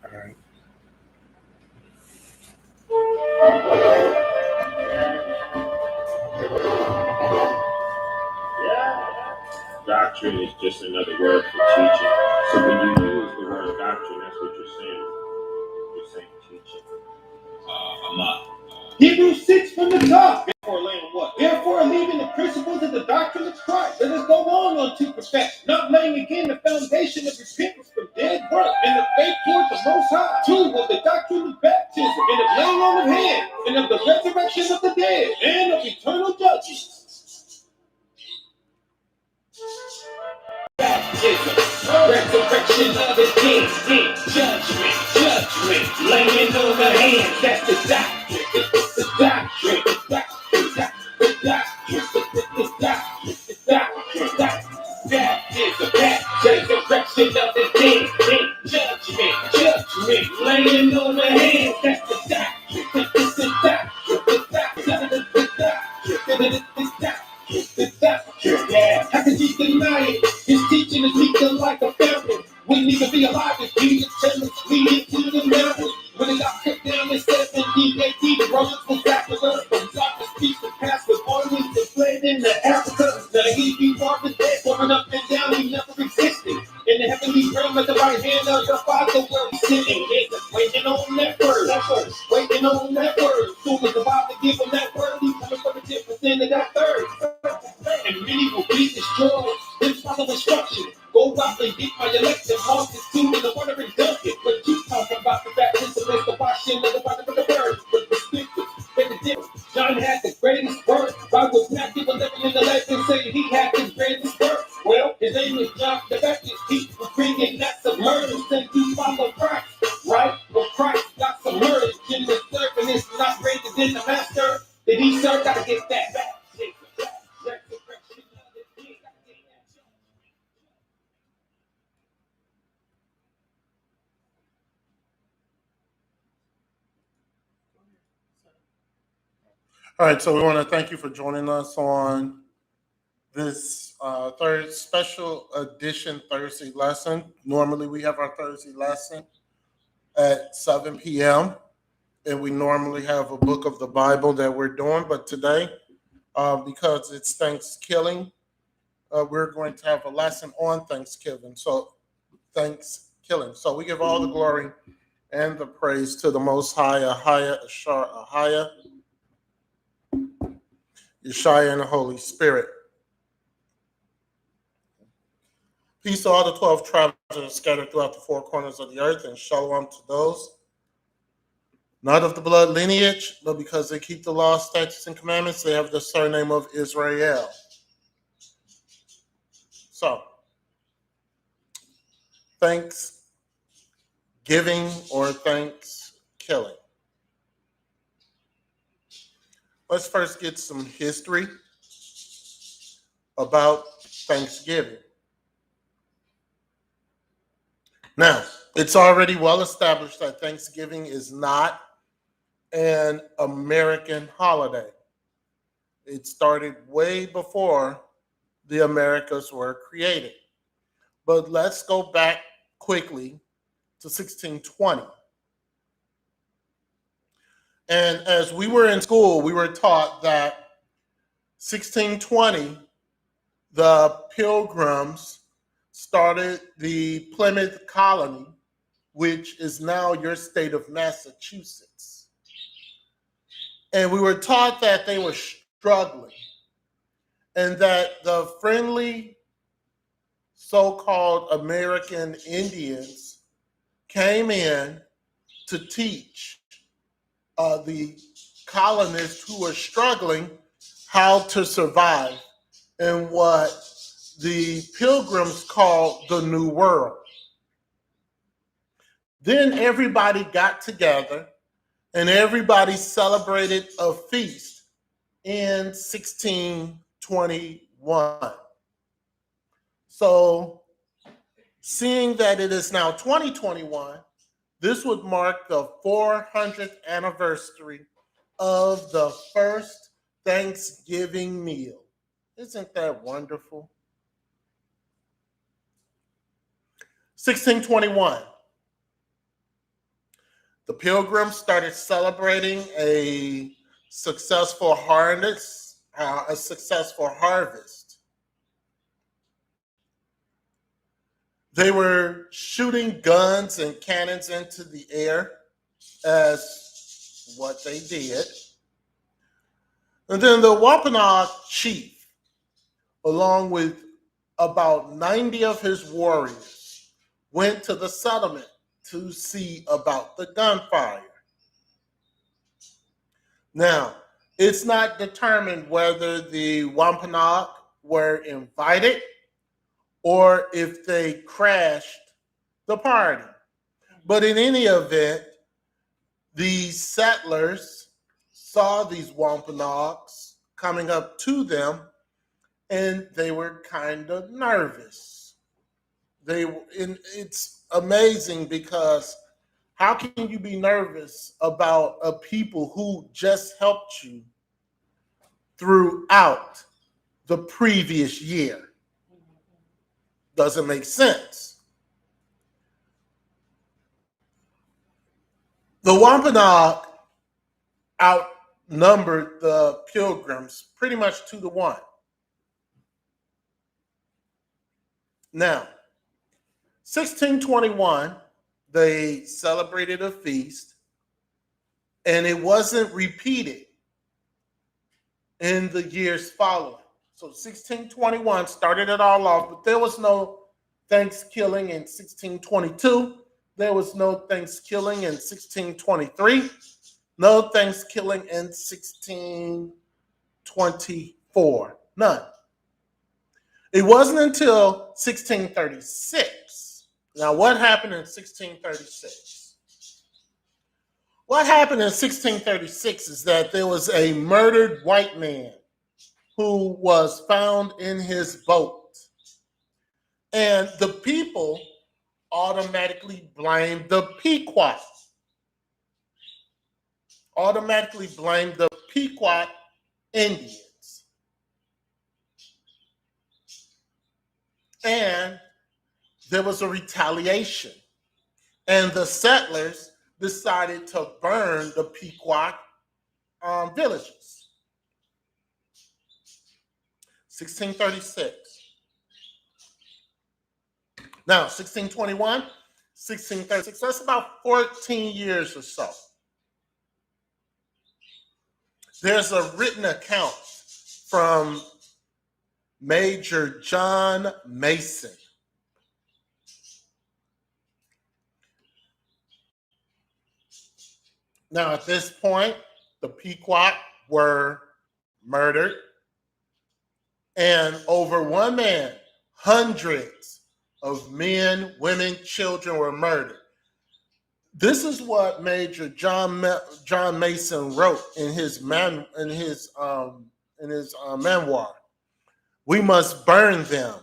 All right. Doctrine is just another word for teaching. So when you use the word doctrine, that's what you're saying. You're saying teaching. I'm not. Hebrews 6 from the top. Therefore, laying what? Therefore, leaving the principles of the doctrine of Christ, let us go on unto perfection, not laying again the foundation of repentance from dead work and the faith towards the Most High. 2, of the doctrine of baptism and of laying on of hands and of the resurrection of the dead and of eternal judgment. Baptism, resurrection of the dead, judgment, laying on the hands. That's the doctrine. It's the doctrine. Baptism, resurrection of the dead, judgment, laying on the hands. That's the doctrine. It's the doctrine. Yeah, how could you deny it? His teaching is leaking like a fountain. We need to be alive if Jesus tell us we into the mountain. When it got cut down in 70 AD, the Romans was after us. From darkness, peace, and past with armies that fled into Africa. Now he be walking dead, going up and down, he never existed. In the heavenly realm at the right hand of the Father where he's sitting. Yeah, waiting on that word, waiting on that word. Soon as the Father give him that word, he's coming for the 10% of that third. And many will be destroyed. Then follow instruction. Go out and get my election. Moses too in the water and dunk it. But you talking about the baptism is the washing of the water of the word. With the scriptures, make a difference. John had the greatest word. Why was Matthew 11 in the lesson saying he had the greatest word? Well, his name is John the Baptist. He was bringing that submerged and you follow Christ, right? Well, Christ got submerged in the servant is not greater than the master. Did he serve? Gotta get that back. All right. So we want to thank you for joining us on this third special edition Thursday lesson. Normally we have our Thursday lesson at 7 p.m. and we normally have a book of the Bible that we're doing, but today, because it's Thanksgiving, we're going to have a lesson on Thanksgiving. So Thanksgiving. So we give all the glory and the praise to the Most High, Ahaya, Ashar, Ahaya, Yeshaya, and the Holy Spirit. Peace to all the 12 tribes that are scattered throughout the four corners of the earth, and shalom to those not of the blood lineage, but because they keep the law, statutes, and commandments, they have the surname of Israel. So, Thanksgiving or Thanksgiving. Let's first get some history about Thanksgiving. Now, it's already well established that Thanksgiving is not an American holiday. It started way before the Americas were created. But let's go back quickly to 1620. And as we were in school, we were taught that 1620, the Pilgrims started the Plymouth colony, which is now your state of Massachusetts. And we were taught that they were struggling and that the friendly so-called American Indians came in to teach the colonists who were struggling how to survive in what the Pilgrims called the New World. Then everybody got together and everybody celebrated a feast in 1621. So, seeing that it is now 2021, this would mark the 400th anniversary of the first Thanksgiving meal. Isn't that wonderful? 1621. The Pilgrims started celebrating a successful harvest, They were shooting guns and cannons into the air as what they did. And then the Wampanoag chief, along with about 90 of his warriors, went to the settlement to see about the gunfire. Now, it's not determined whether the Wampanoag were invited or if they crashed the party. But in any event, the settlers saw these Wampanoags coming up to them, and they were kind of nervous. It's amazing because how can you be nervous about a people who just helped you throughout the previous year? Doesn't make sense. The Wampanoag outnumbered the Pilgrims pretty much 2-1. Now, 1621, they celebrated a feast, and it wasn't repeated in the years following. So 1621 started it all off, but there was no Thankskilling in 1622. There was no Thankskilling in 1623. No Thankskilling in 1624. None. It wasn't until 1636. Now, what happened in 1636? What happened in 1636 is that there was a murdered white man who was found in his boat. And the people automatically blamed the Pequot. Automatically blamed the Pequot Indians. And there was a retaliation. And the settlers decided to burn the Pequot villages. 1636. Now, 1621, 1636, that's about 14 years or so. There's a written account from Major John Mason. Now, at this point, the Pequot were murdered, and over one man, hundreds of men, women, children were murdered. This is what Major John Mason wrote in his memoir. We must burn them.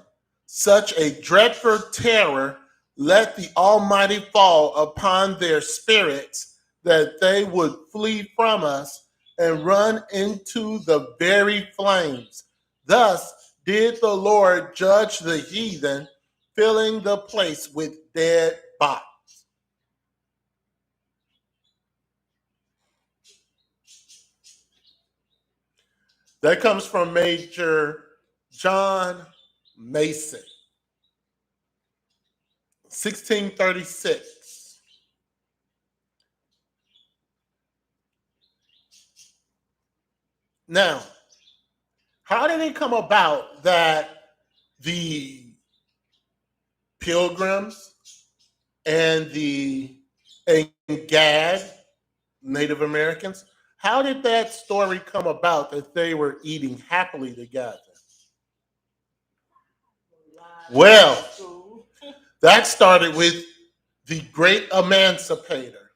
Such a dreadful terror let the Almighty fall upon their spirits that they would flee from us and run into the very flames. Thus did the Lord judge the heathen, filling the place with dead bodies. That comes from Major John Mason, 1636. Now, how did it come about that the Pilgrims and the Gad, Native Americans, how did that story come about that they were eating happily together? Well, that started with the great emancipator,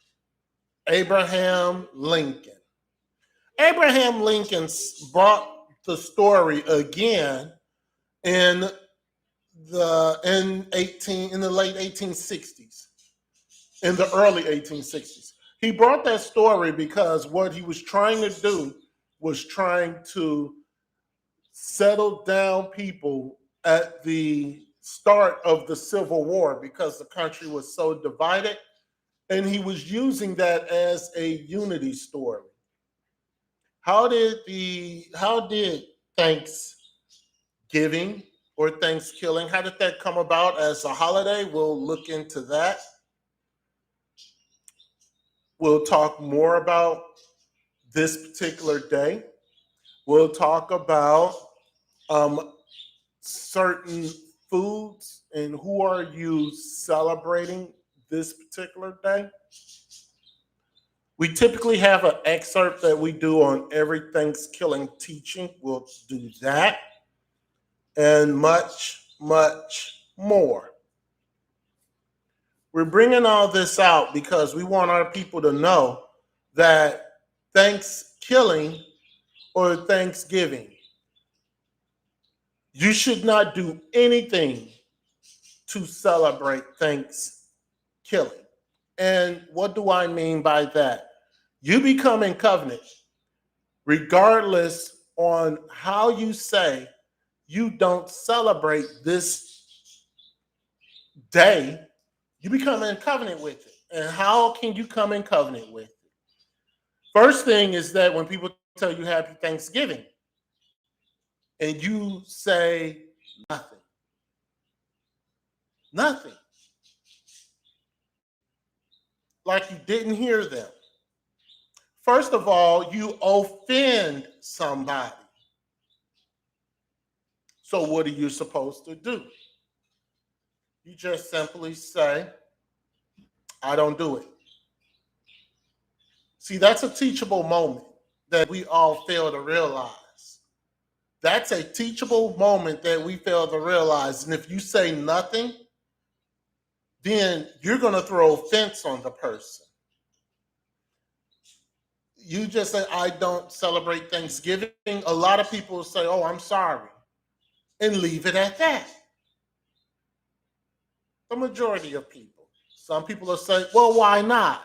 Abraham Lincoln. Abraham Lincoln brought the story again in the late 1860s, in the early 1860s. He brought that story because what he was trying to do was trying to settle down people at the start of the Civil War because the country was so divided. And he was using that as a unity story. How did Thanksgiving or Thanksgiving, how did that come about as a holiday? We'll look into that. We'll talk more about this particular day. We'll talk about um, certain foods and who are you celebrating this particular day. We typically have an excerpt that we do on every Thanksgiving teaching. We'll do that and much, much more. We're bringing all this out because we want our people to know that Thanksgiving or Thanksgiving, you should not do anything to celebrate Thanksgiving. And what do I mean by that? You become in covenant regardless on how you say you don't celebrate this day, you become in covenant with it. And how can you come in covenant with it? First thing is that when people tell you happy Thanksgiving and you say nothing, nothing, like you didn't hear them. First of all, you offend somebody. So what are you supposed to do? You just simply say, I don't do it. See, that's a teachable moment that we all fail to realize. That's a teachable moment that we fail to realize. And if you say nothing, then you're going to throw offense on the person. You just say, I don't celebrate Thanksgiving. A lot of people will say, oh, I'm sorry, and leave it at that. The majority of people. Some people will say, well, why not?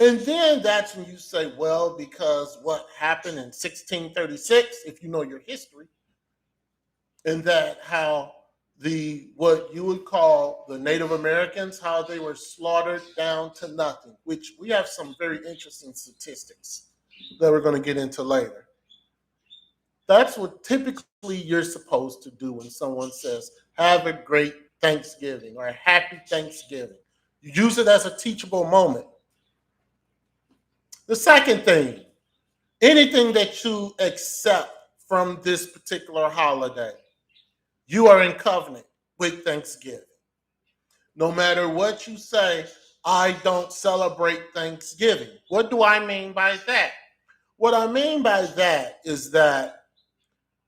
And then that's when you say, well, because what happened in 1636, if you know your history, and that how the what you would call the Native Americans, how they were slaughtered down to nothing, which we have some very interesting statistics that we're going to get into later. That's what typically you're supposed to do when someone says, have a great Thanksgiving or a happy Thanksgiving. You use it as a teachable moment. The second thing, anything that you accept from this particular holiday, you are in covenant with Thanksgiving. No matter what you say, I don't celebrate Thanksgiving. What do I mean by that? What I mean by that is that,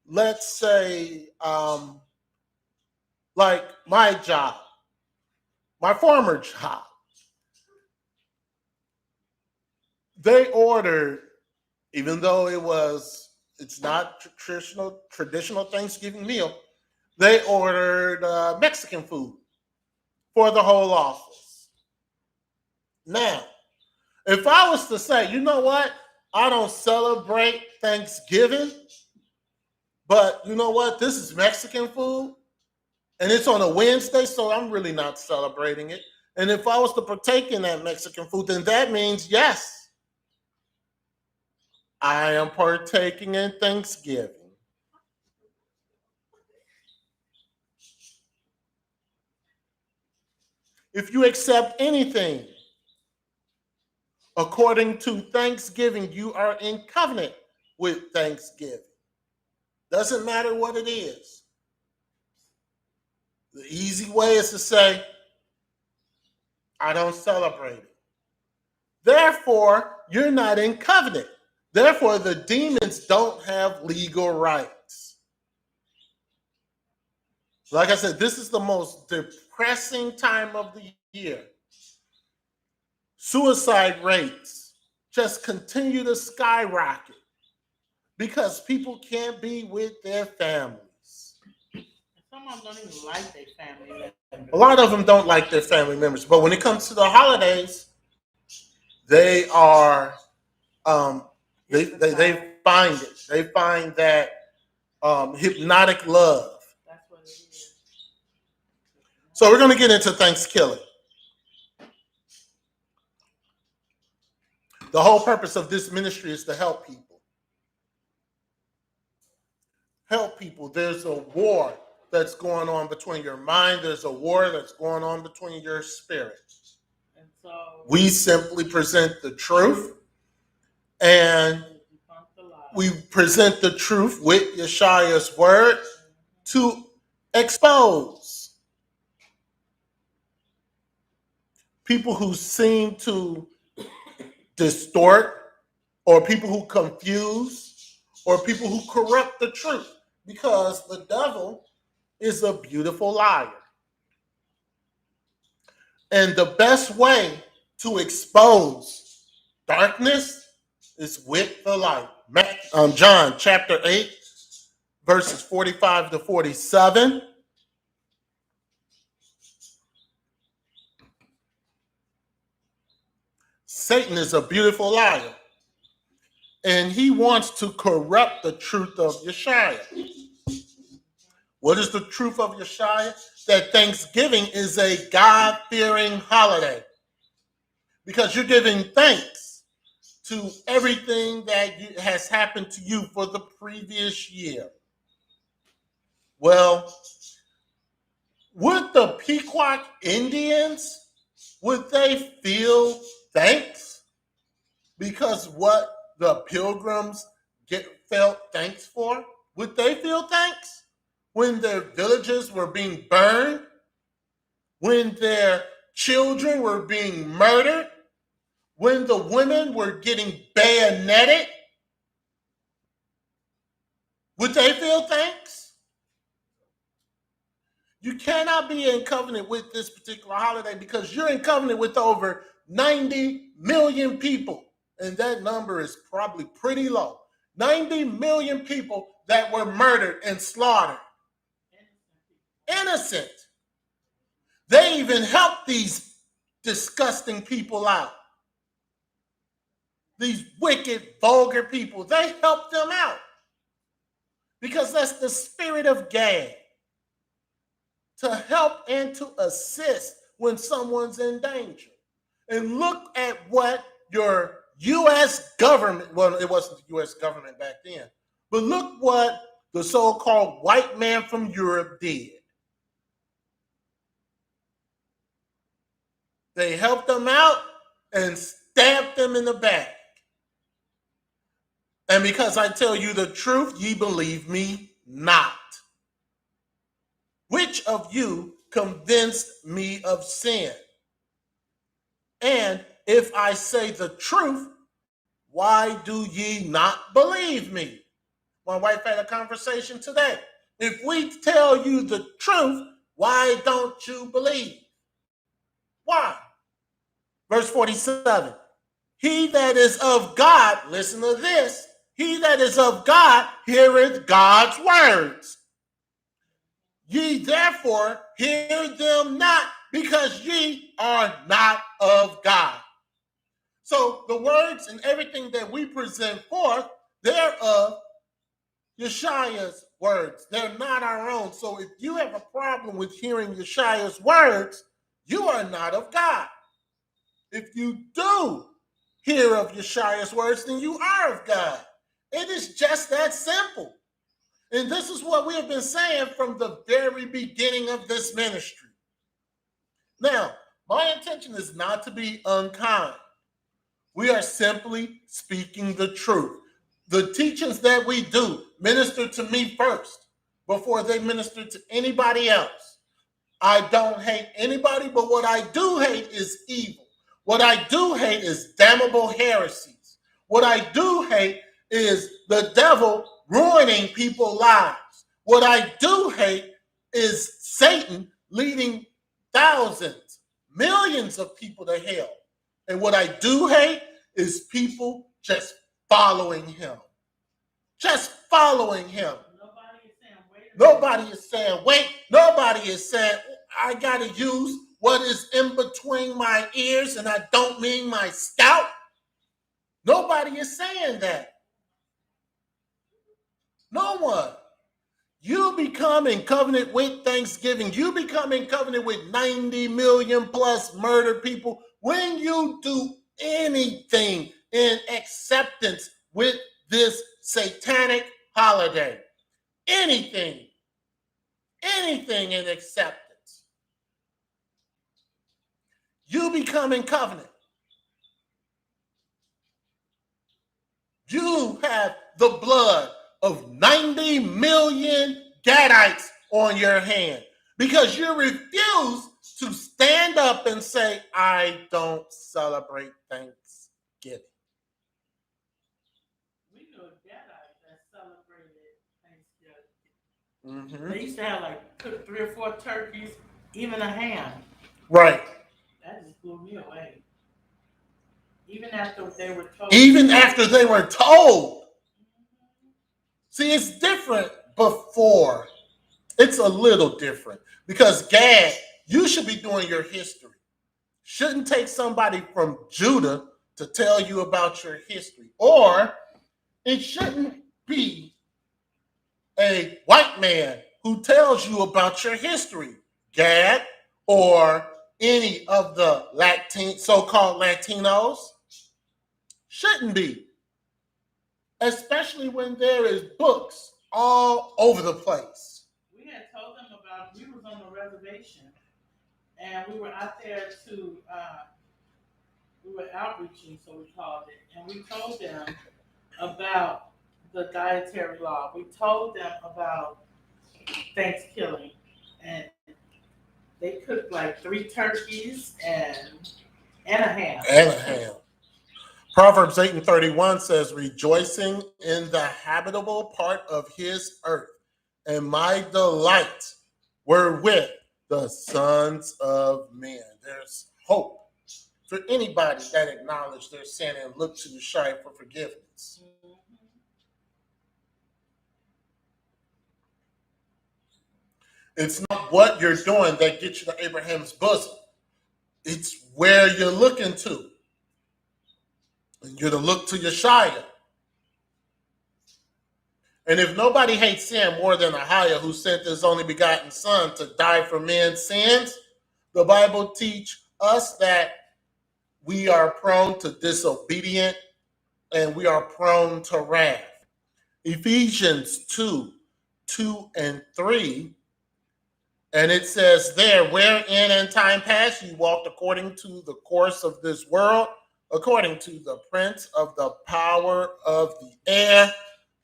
let's say, like my job, my former job, they ordered, even though it's not traditional Thanksgiving meal, they ordered Mexican food for the whole office. Now, if I was to say, you know what, I don't celebrate Thanksgiving, but you know what, this is Mexican food, and it's on a Wednesday, so I'm really not celebrating it. And if I was to partake in that Mexican food, then that means, yes, I am partaking in Thanksgiving. If you accept anything according to Thanksgiving, you are in covenant with Thanksgiving. Doesn't matter what it is. The easy way is to say, I don't celebrate it. Therefore, you're not in covenant. Therefore, the demons don't have legal rights. Like I said, this is the most depressing time of the year. Suicide rates just continue to skyrocket because people can't be with their families. Some of them don't even like their family members. A lot of them don't like their family members, but when it comes to the holidays, they are they find it. They find that hypnotic love. That's what it is. So we're going to get into Thanksgiving. The whole purpose of this ministry is to help people. Help people. There's a war that's going on between your mind. There's a war that's going on between your spirit. And so We simply present the truth, and we present the truth with Yeshaya's word to expose people who seem to distort, or people who confuse, or people who corrupt the truth, because the devil is a beautiful liar. And the best way to expose darkness is with the light. John chapter 8, verses 45 to 47. Satan is a beautiful liar, and he wants to corrupt the truth of Yeshua. What is the truth of Yeshua? That Thanksgiving is a God-fearing holiday, because you're giving thanks to everything that has happened to you for the previous year. Well, would the Pequot Indians, would they feel thanks because what the pilgrims felt thanks for? Would they feel thanks when their villages were being burned, when their children were being murdered, when the women were getting bayoneted? Would they feel thanks? You cannot be in covenant with this particular holiday because you're in covenant with over 90 million people. And that number is probably pretty low. 90 million people that were murdered and slaughtered. Innocent. They even helped these disgusting people out. These wicked, vulgar people. They helped them out. Because that's the spirit of God. To help and to assist when someone's in danger. And look at what your U.S. government, well, it wasn't the U.S. government back then, but look what the so-called white man from Europe did. They helped them out and stabbed them in the back. And because I tell you the truth, ye believe me not. Which of you convinced me of sin? And if I say the truth, why do ye not believe me? My wife had a conversation today. If we tell you the truth, why don't you believe? Why? Verse 47. He that is of God, listen to this, he that is of God heareth God's words. Ye therefore hear them not, because ye are not of God. So the words and everything that we present forth, they're of Yeshaya's words. They're not our own. So if you have a problem with hearing Yeshaya's words, you are not of God. If you do hear of Yeshaya's words, then you are of God. It is just that simple. And this is what we have been saying from the very beginning of this ministry. Now, my intention is not to be unkind. We are simply speaking the truth. The teachings that we do minister to me first before they minister to anybody else. I don't hate anybody, but what I do hate is evil. What I do hate is damnable heresies. What I do hate is the devil ruining people's lives. What I do hate is Satan leading thousands, millions of people to hell. And what I do hate is people just following him. Just following him. Nobody is saying, wait. Nobody is saying, I got to use what is in between my ears, and I don't mean my scalp. Nobody is saying that. No one. You become in covenant with Thanksgiving. You become in covenant with 90 million plus murdered people when you do anything in acceptance with this satanic holiday. Anything in acceptance. You become in covenant. You have the blood of 90 million Gadites on your hand because you refuse to stand up and say, I don't celebrate Thanksgiving. We knew a Gadite that celebrated Thanksgiving. They used to have like 3 or 4 turkeys, even a ham. Right. That just blew me away. Even after they were told. See, it's different before. It's a little different because Gad, you should be doing your history. Shouldn't take somebody from Judah to tell you about your history. Or it shouldn't be a white man who tells you about your history, Gad, or any of the so-called Latinos. Shouldn't be. Especially when there is books all over the place. We had told them we was on the reservation, and we were out there we were outreaching, so we called it, and we told them about the dietary law. We told them about Thanksgiving, and they cooked like 3 turkeys and a ham. Proverbs 8:31 says, rejoicing in the habitable part of his earth, and my delight were with the sons of men. There's hope for anybody that acknowledge their sin and look to the Shire for forgiveness. It's not what you're doing that gets you to Abraham's bosom. It's where you're looking to. And you're to look to Yeshua. And if nobody hates sin more than Ahiah, who sent his only begotten son to die for men's sins, the Bible teaches us that we are prone to disobedience and we are prone to wrath. Ephesians 2:2-3, and it says there, wherein in time past you walked according to the course of this world, according to the prince of the power of the air,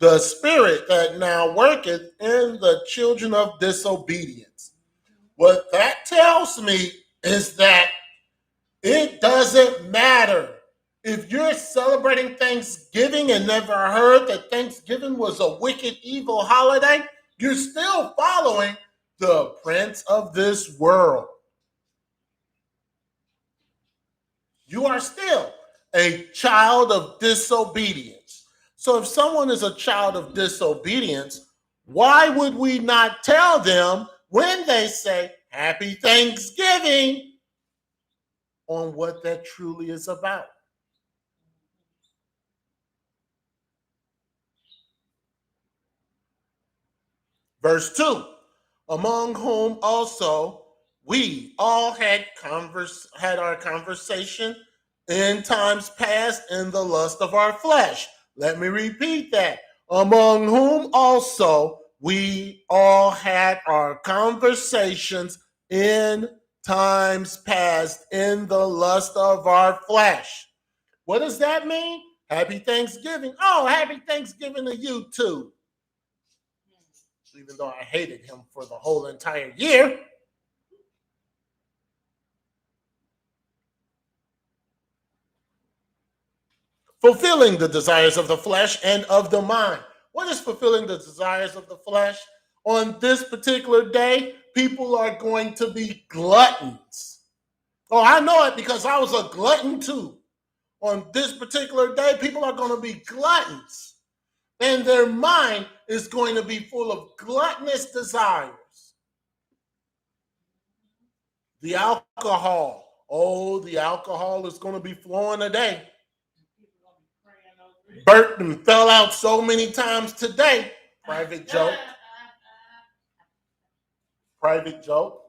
the spirit that now worketh in the children of disobedience. What that tells me is that it doesn't matter if you're celebrating Thanksgiving and never heard that Thanksgiving was a wicked, evil holiday, you're still following the prince of this world. You are still a child of disobedience. So if someone is a child of disobedience, why would we not tell them when they say Happy Thanksgiving on what that truly is about? Verse 2, among whom also we all had our conversation in times past in the lust of our flesh. Let me repeat that. Among whom also we all had our conversations in times past in the lust of our flesh. What does that mean? Happy Thanksgiving. Oh, happy Thanksgiving to you too. Even though I hated him for the whole entire year. Fulfilling the desires of the flesh and of the mind. What is fulfilling the desires of the flesh? On this particular day, people are going to be gluttons. Oh, I know it because I was a glutton too. On this particular day, people are going to be gluttons. And their mind is going to be full of gluttonous desires. The alcohol. Oh, the alcohol is going to be flowing today. Burton fell out so many times today. Private joke. Private joke.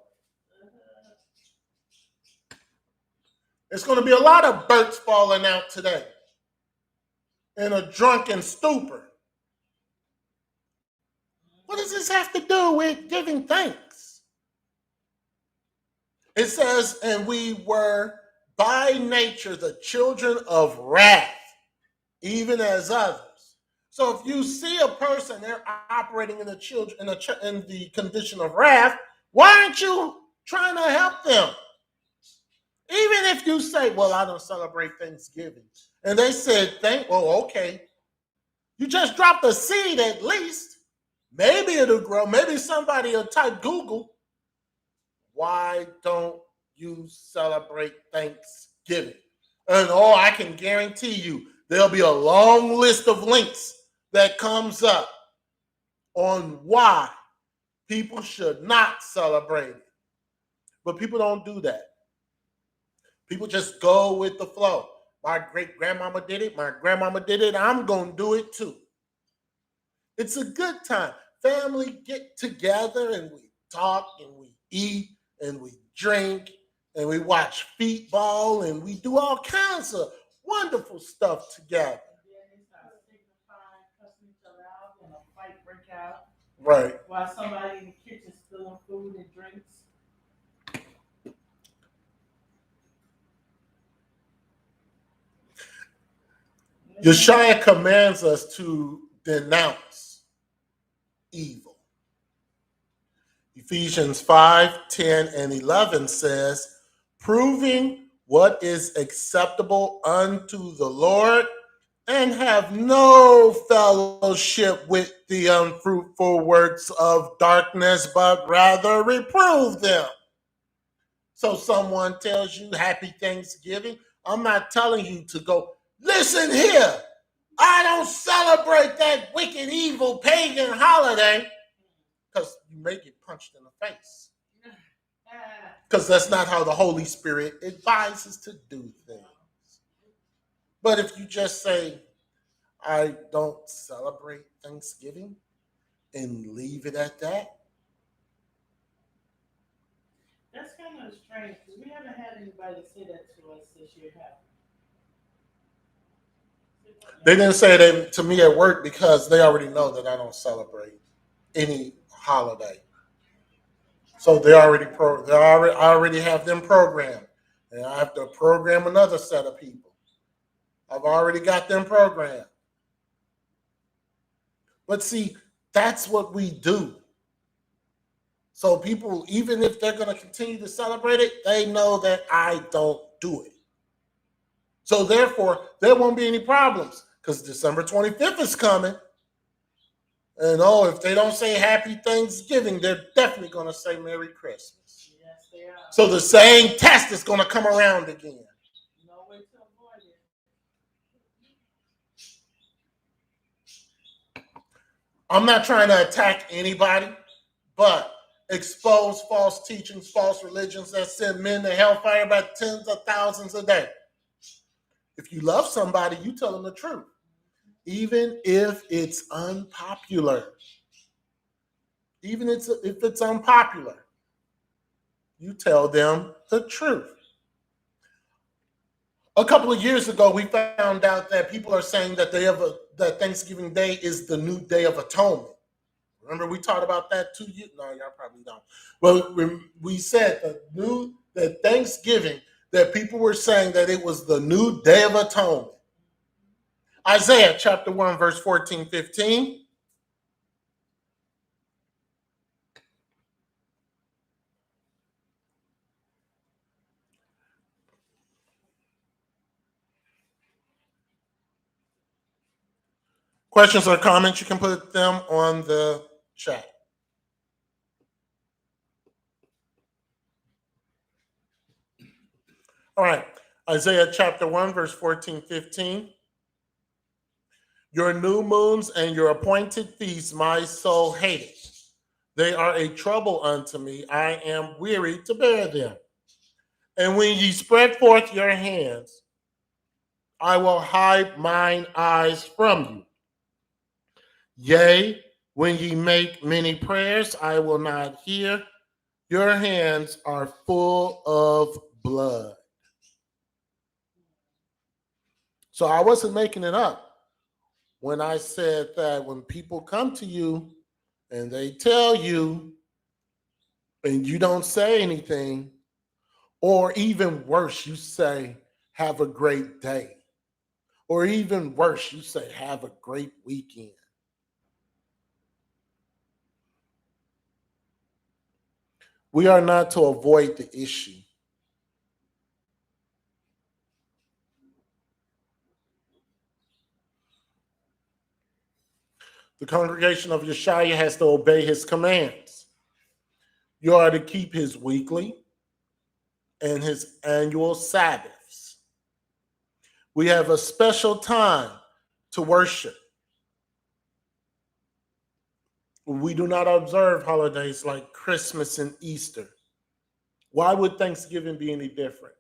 There's going to be a lot of Burts falling out today. in a drunken stupor. What does this have to do with giving thanks? It says, and we were by nature the children of wrath, even as others. So if you see a person, they're operating in the condition of wrath, why aren't you trying to help them? Even if you say, well, I don't celebrate Thanksgiving. And they said, well, okay. You just dropped a seed at least. Maybe it'll grow. Maybe somebody will type Google. Why don't you celebrate Thanksgiving? And I can guarantee you there'll be a long list of links that comes up on why people should not celebrate it. But people don't do that. People just go with the flow. My great grandmama did it. My grandmama did it. I'm going to do it too. It's a good time. Family get together and we talk and we eat and we drink and we watch football and we do all kinds of wonderful stuff together. And a fight break out. Right. While somebody in the kitchen spilling food and drinks. Yeshua commands us to denounce evil. Ephesians 5, 10, and 11 says, proving what is acceptable unto the Lord, and have no fellowship with the unfruitful works of darkness, but rather reprove them. So someone tells you happy Thanksgiving. I'm not telling you to go, listen here, I don't celebrate that wicked, evil, pagan holiday, because you may get punched in the face. Because that's not how the Holy Spirit advises to do things. But if you just say, I don't celebrate Thanksgiving, and leave it at that. That's kind of strange, because we haven't had anybody say that to us this year, have we? They didn't say that to me at work because they already know that I don't celebrate any holiday. So I already have them programmed. And I have to program another set of people. I've already got them programmed. But see, that's what we do. So people, even if they're going to continue to celebrate it, they know that I don't do it. So therefore, there won't be any problems because December 25th is coming. And if they don't say Happy Thanksgiving, they're definitely going to say Merry Christmas. Yes, they are. So the same test is going to come around again. No way to avoid it. I'm not trying to attack anybody, but expose false teachings, false religions that send men to hellfire by tens of thousands a day. If you love somebody, you tell them the truth, even if it's unpopular. Even if it's unpopular, you tell them the truth. A couple of years ago, we found out that people are saying that that Thanksgiving Day is the new Day of Atonement. Remember we talked about that 2 years? No, y'all probably don't. Well, we said that Thanksgiving, that people were saying that it was the new Day of Atonement. Isaiah chapter 1, verse 14, 15. Questions or comments, you can put them on the chat. All right, Isaiah chapter 1, verse 14, 15. Your new moons and your appointed feasts my soul hateth. They are a trouble unto me. I am weary to bear them. And when ye spread forth your hands, I will hide mine eyes from you. Yea, when ye make many prayers, I will not hear. Your hands are full of blood. So I wasn't making it up. when I said that when people come to you and they tell you and you don't say anything, or even worse, you say, have a great day. Or even worse, you say, have a great weekend. We are not to avoid the issue. The congregation of Yeshua has to obey his commands. You are to keep his weekly and his annual Sabbaths. We have a special time to worship. We do not observe holidays like Christmas and Easter. Why would Thanksgiving be any different?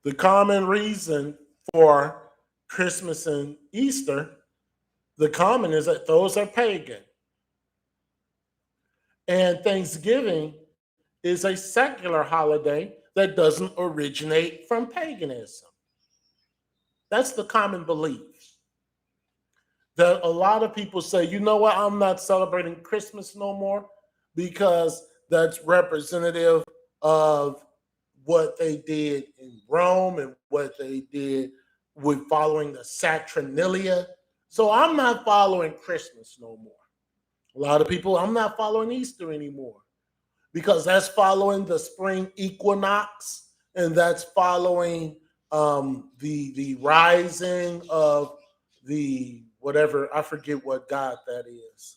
The common reason for Christmas and Easter, the common is that those are pagan. And Thanksgiving is a secular holiday that doesn't originate from paganism. That's the common belief. That a lot of people say, you know what, I'm not celebrating Christmas no more because that's representative of what they did in Rome and what they did with following the Saturnalia. So I'm not following Christmas no more. A lot of people, I'm not following Easter anymore because that's following the spring equinox and that's following the rising of the whatever, I forget what god that is,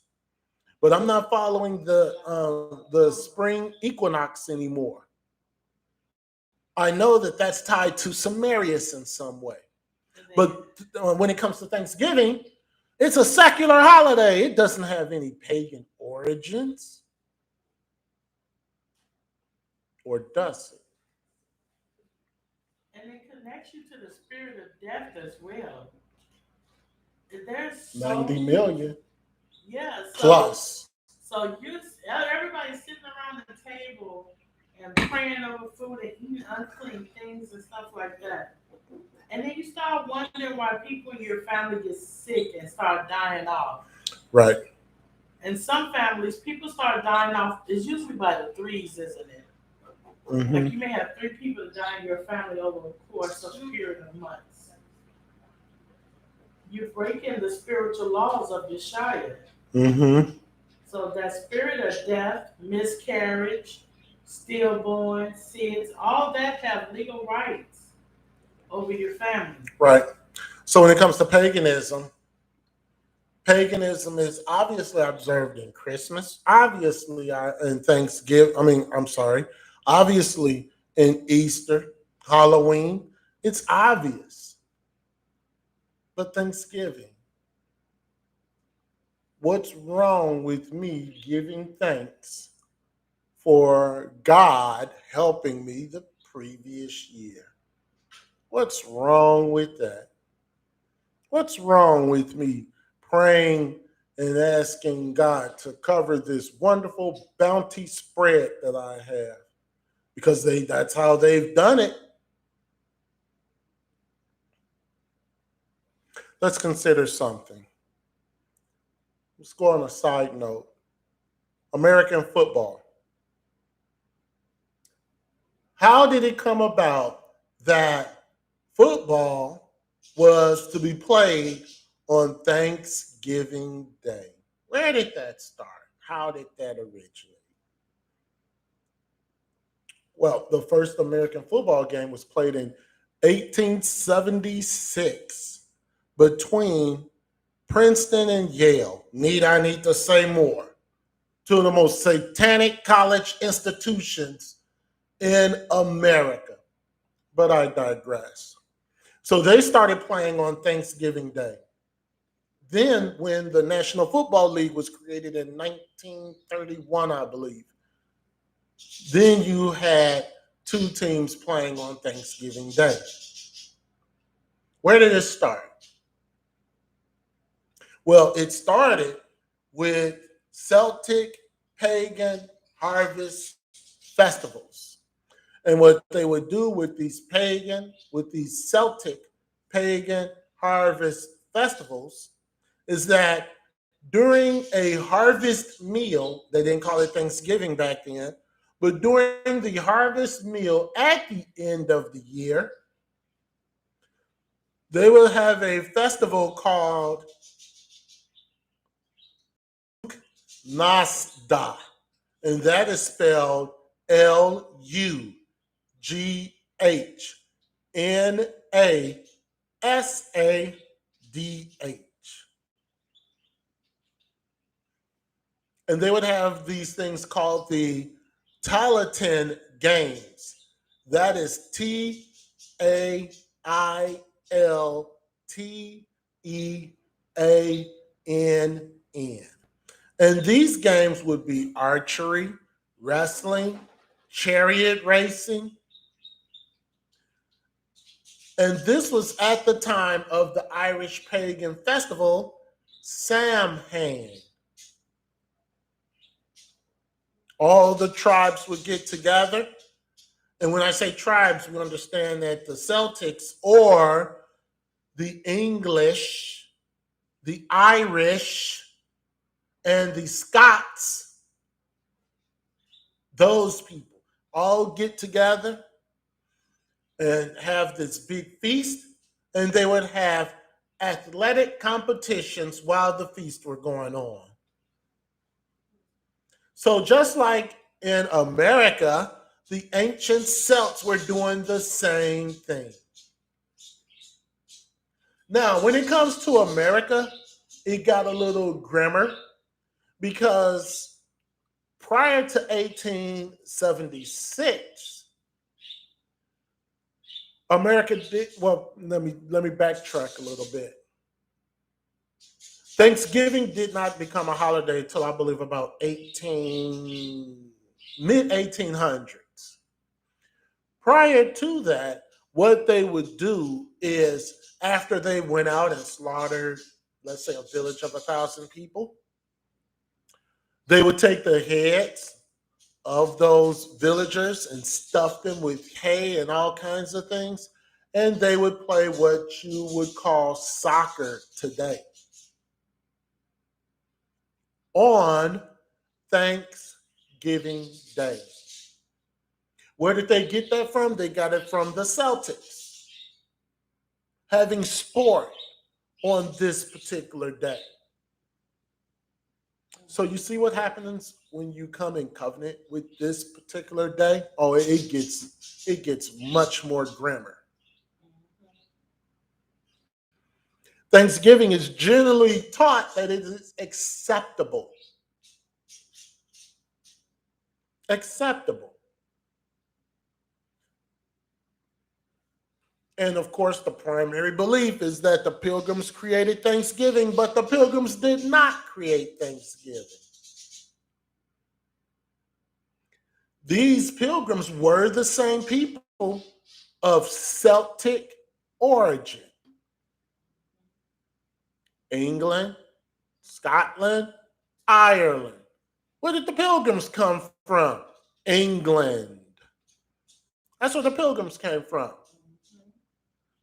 but I'm not following the spring equinox anymore. I know that that's tied to Sumerius in some way, but when it comes to Thanksgiving, it's a secular holiday. It doesn't have any pagan origins, or does it? And it connects you to the spirit of death as well. There's 90 million yeah, plus. so everybody's sitting around the table and praying over food and eating unclean things and stuff like that. And then you start wondering why people in your family get sick and start dying off. Right. In some families, people start dying off. It's usually by the threes, isn't it? Mm-hmm. Like you may have 3 people die in your family over the course of a period of months. You're breaking the spiritual laws of Yeshua. Mm-hmm. So that spirit of death, miscarriage, stillborn, SIDS, all that have legal rights over your family. Right. So when it comes to paganism, paganism is obviously observed in Christmas, obviously in Thanksgiving. I'm sorry, obviously in Easter, Halloween. It's obvious. But Thanksgiving, what's wrong with me giving thanks for God helping me the previous year? What's wrong with that? What's wrong with me praying and asking God to cover this wonderful bounty spread that I have? Because that's how they've done it. Let's consider something. Let's go on a side note. American football. How did it come about that football was to be played on Thanksgiving Day? Where did that start? How did that originate? Well, the first American football game was played in 1876 between Princeton and Yale. Need I need to say more? Two of the most satanic college institutions in America. But I digress. So they started playing on Thanksgiving Day. Then, when the National Football League was created in 1931, I believe, then you had 2 teams playing on Thanksgiving Day. Where did it start? Well, it started with Celtic pagan harvest festivals. And what they would do with these Celtic pagan harvest festivals is that during a harvest meal, they didn't call it Thanksgiving back then, but during the harvest meal at the end of the year, they will have a festival called Nasda, and that is spelled Lughnasadh. And they would have these things called the Talatin Games. That is Tailteann. And these games would be archery, wrestling, chariot racing. And this was at the time of the Irish pagan festival, Samhain. All the tribes would get together. And when I say tribes, we understand that the Celtics or the English, the Irish, and the Scots, those people all get together and have this big feast, and they would have athletic competitions while the feast were going on. So just like in America, the ancient Celts were doing the same thing. Now, when it comes to America, it got a little grimmer because prior to 1876, America did, well, let me backtrack a little bit. Thanksgiving did not become a holiday until I believe about mid 1800s. Prior to that, what they would do is after they went out and slaughtered, let's say, a village of 1,000 people, they would take the heads of those villagers and stuff them with hay and all kinds of things, and they would play what you would call soccer today on Thanksgiving Day. Where did they get that from? They got it from the Celtics having sport on this particular day. So you see what happens when you come in covenant with this particular day? Oh, it gets much more grimmer. Thanksgiving is generally taught that it is acceptable. Acceptable. And of course, the primary belief is that the Pilgrims created Thanksgiving, but the Pilgrims did not create Thanksgiving. These Pilgrims were the same people of Celtic origin. England, Scotland, Ireland. Where did the Pilgrims come from? England. That's where the Pilgrims came from.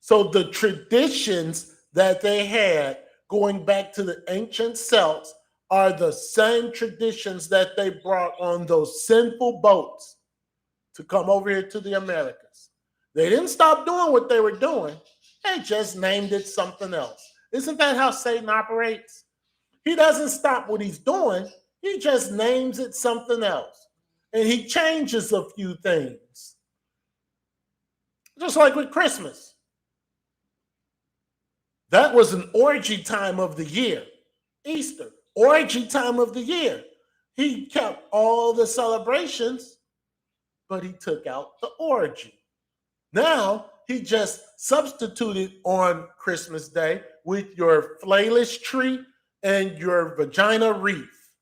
So the traditions that they had going back to the ancient Celts are the same traditions that they brought on those sinful boats to come over here to the Americas. They didn't stop doing what they were doing. They just named it something else. Isn't that how Satan operates? He doesn't stop what he's doing. He just names it something else. And he changes a few things. Just like with Christmas. That was an orgy time of the year. Easter, orgy time of the year. He kept all the celebrations, but he took out the orgy. Now, he just substituted on Christmas Day with your flailess tree and your vagina wreath.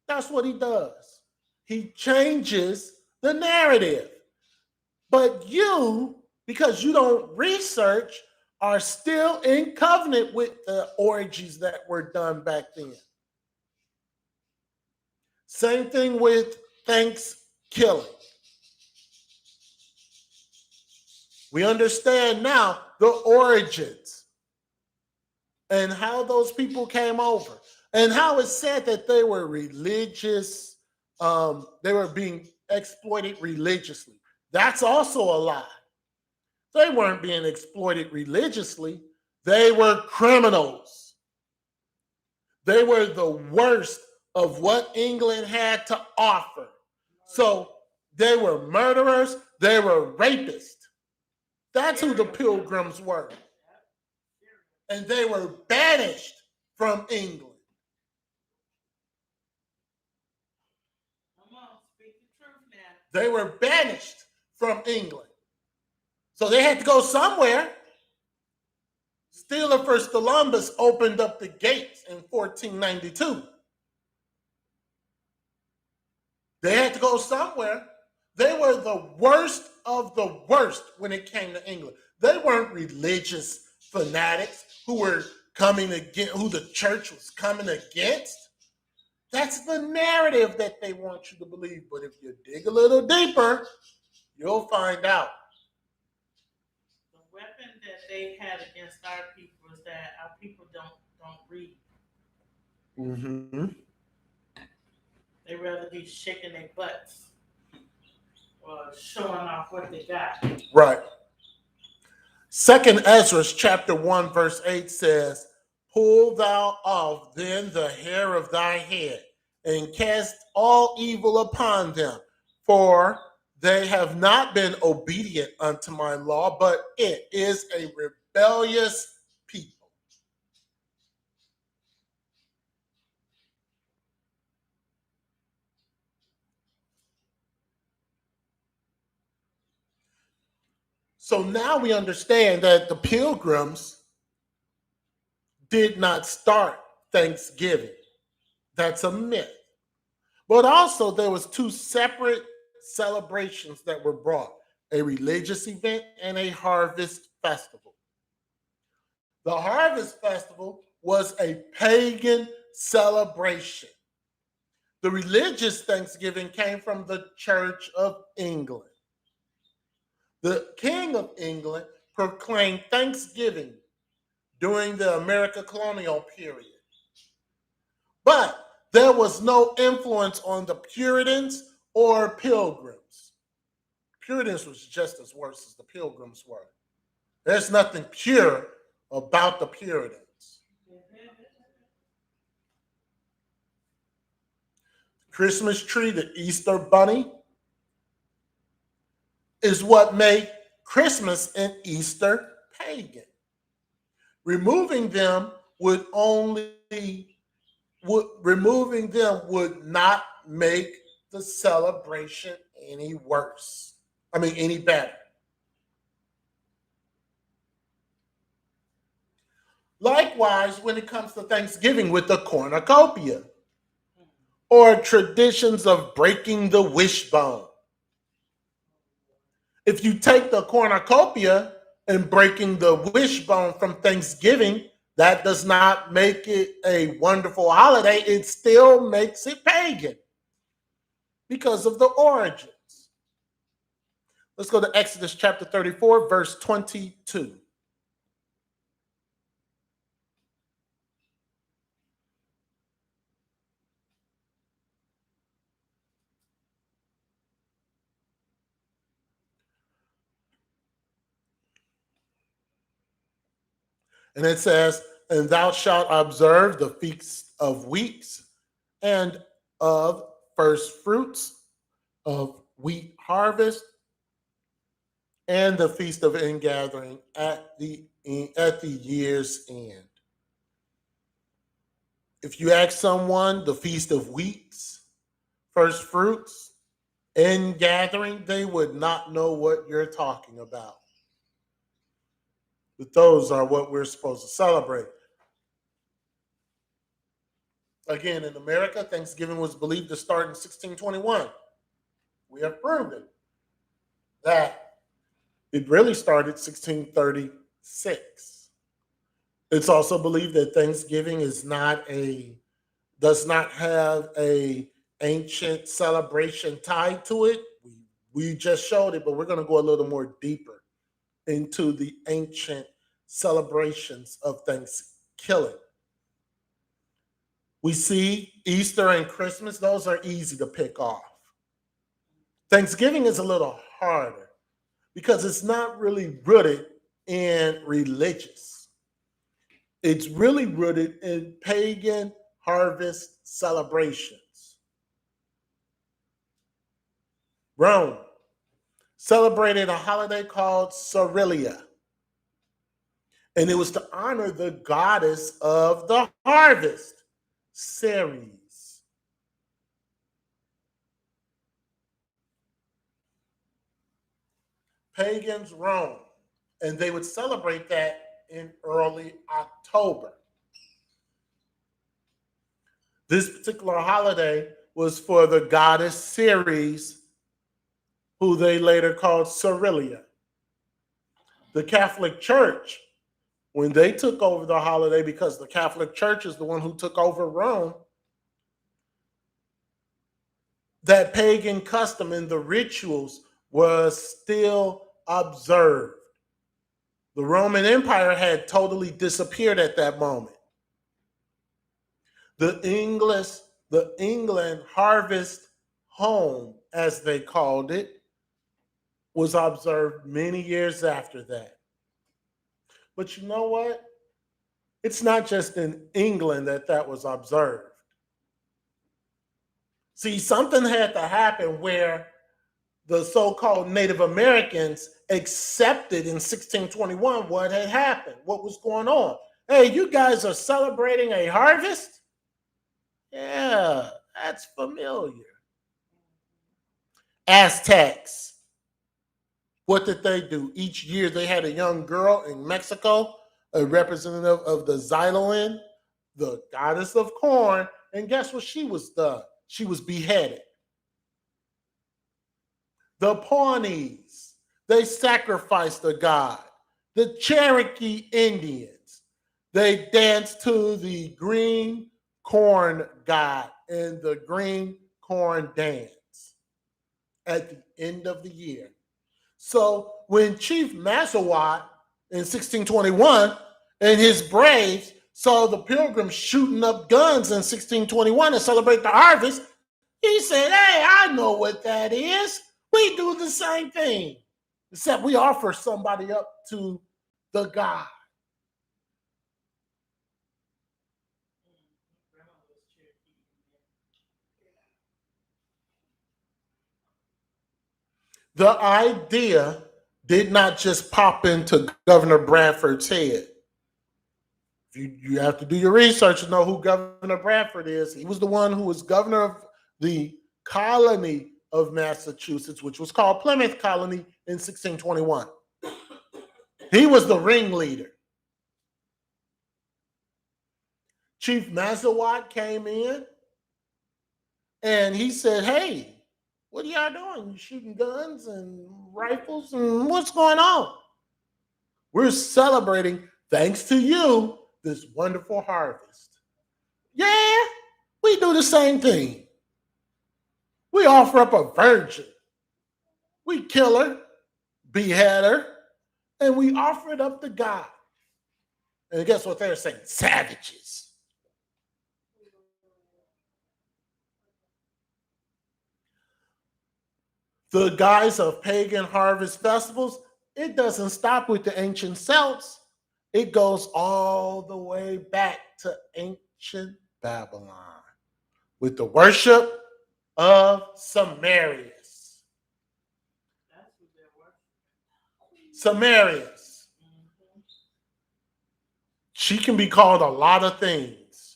That's what he does. He changes the narrative. But you, because you don't research, are still in covenant with the orgies that were done back then. Same thing with Thanksgiving. We understand now the origins and how those people came over and how it's said that they were religious, they were being exploited religiously. That's also a lie. They weren't being exploited religiously, they were criminals. They were the worst of what England had to offer. So they were murderers, they were rapists. That's who the pilgrims were. And they were banished from England. Come on, speak the truth now. They were banished from England. So they had to go somewhere. Still, first Columbus opened up the gates in 1492. They had to go somewhere. They were the worst of the worst when it came to England. They weren't religious fanatics who were coming against, who the church was coming against. That's the narrative that they want you to believe. But if you dig a little deeper, you'll find out. The weapon that they had against our people is that our people don't read. Mm-hmm. They rather be shaking their butts or showing off what they got. Right. Second Ezra chapter 1, verse 8 says, "Pull thou off then the hair of thy head, and cast all evil upon them, for they have not been obedient unto my law, but it is a rebellious people." So now we understand that the pilgrims did not start Thanksgiving. That's a myth. But also there was two separate celebrations that were brought, a religious event and a harvest festival. The harvest festival was a pagan celebration. The religious Thanksgiving came from the Church of England. The King of England proclaimed Thanksgiving during the American colonial period. But there was no influence on the Puritans or Pilgrims. Puritans was just as worse as the Pilgrims were. There's nothing pure about the Puritans. Christmas tree, the Easter bunny, is what made Christmas and Easter pagan. Removing them would not make the celebration any worse. Any better. Likewise, when it comes to Thanksgiving with the cornucopia or traditions of breaking the wishbone. If you take the cornucopia and breaking the wishbone from Thanksgiving, that does not make it a wonderful holiday. It still makes it pagan because of the origins. Let's go to Exodus chapter 34, verse 22. And it says, "And thou shalt observe the feast of weeks and of first fruits of wheat harvest and the feast of ingathering at the year's end." If you ask someone the feast of weeks, first fruits, ingathering, they would not know what you're talking about. But those are what we're supposed to celebrate. Again, in America, Thanksgiving was believed to start in 1621. We have proven that it really started 1636. It's also believed that Thanksgiving does not have a ancient celebration tied to it. We just showed it, but we're going to go a little more deeper into the ancient celebrations of Thanksgiving. We see Easter and Christmas, those are easy to pick off. Thanksgiving is a little harder because it's not really rooted in religious. It's really rooted in pagan harvest celebrations. Rome celebrated a holiday called Cerilia, and it was to honor the goddess of the harvest, Ceres. Pagans Rome, and they would celebrate that in early October. This particular holiday was for the goddess Ceres, who they later called Cerilia. The Catholic Church, when they took over the holiday, because the Catholic Church is the one who took over Rome, that pagan custom and the rituals was still observed. The Roman Empire had totally disappeared at that moment. The England harvest home, as they called it, was observed many years after that. But you know what? It's not just in England that was observed. See, something had to happen where the so-called Native Americans accepted in 1621 what had happened, what was going on. Hey, you guys are celebrating a harvest? Yeah, that's familiar. Aztecs, what did they do? Each year they had a young girl in Mexico, a representative of the Xyloin, the goddess of corn, and guess what she was done? She was beheaded. The Pawnees, they sacrificed a god. The Cherokee Indians, they danced to the green corn god and the green corn dance at the end of the year. So when Chief Massasoit in 1621 and his braves saw the pilgrims shooting up guns in 1621 to celebrate the harvest, he said, hey, I know what that is. We do the same thing, except we offer somebody up to the God. The idea did not just pop into Governor Bradford's head. You have to do your research to know who Governor Bradford is. He was the one who was governor of the colony of Massachusetts, which was called Plymouth Colony in 1621. He was the ringleader. Chief Massasoit came in and he said, hey, what are y'all doing? You shooting guns and rifles and what's going on? We're celebrating, thanks to you, this wonderful harvest. Yeah, we do the same thing. We offer up a virgin. We kill her, behead her, and we offer it up to God. And guess what they're saying? Savages. The guise of pagan harvest festivals, it doesn't stop with the ancient Celts. It goes all the way back to ancient Babylon with the worship of Sumerius. Sumerius. She can be called a lot of things,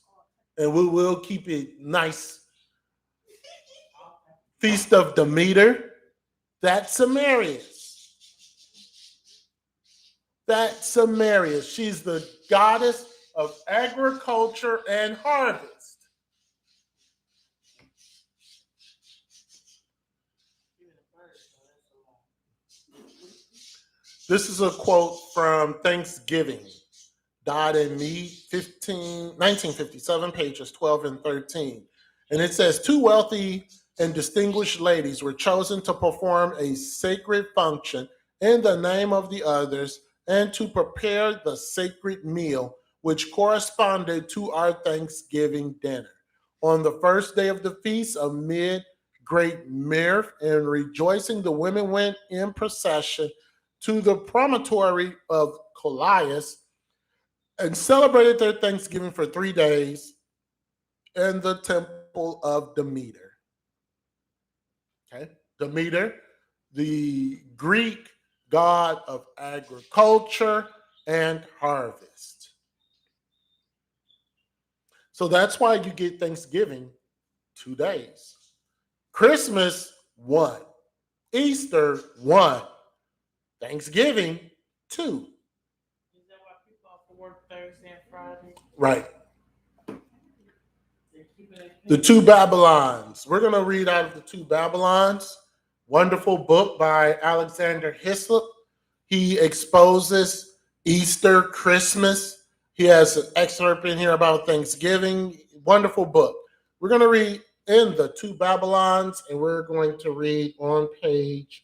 and we will keep it nice. Feast of Demeter, that's Sumerius. That's Sumerius. She's the goddess of agriculture and harvest. This is a quote from Thanksgiving, Dodd and Mead, 1957, pages 12 and 13. And it says, two wealthy and distinguished ladies were chosen to perform a sacred function in the name of the others, and to prepare the sacred meal which corresponded to our Thanksgiving dinner. On the first day of the feast, amid great mirth and rejoicing, the women went in procession to the promontory of Colias and celebrated their Thanksgiving for 3 days in the temple of Demeter. Okay, Demeter, the Greek god of agriculture and harvest. So that's why you get Thanksgiving 2 days. Christmas, one. Easter, one. Thanksgiving, two. Is that why people have to work Thursday and Friday? Right. They're keeping it The Two Babylons. We're going to read out of The Two Babylons. Wonderful book by Alexander Hislop. He exposes Easter, Christmas. He has an excerpt in here about Thanksgiving. Wonderful book. We're going to read in The Two Babylons, and we're going to read on page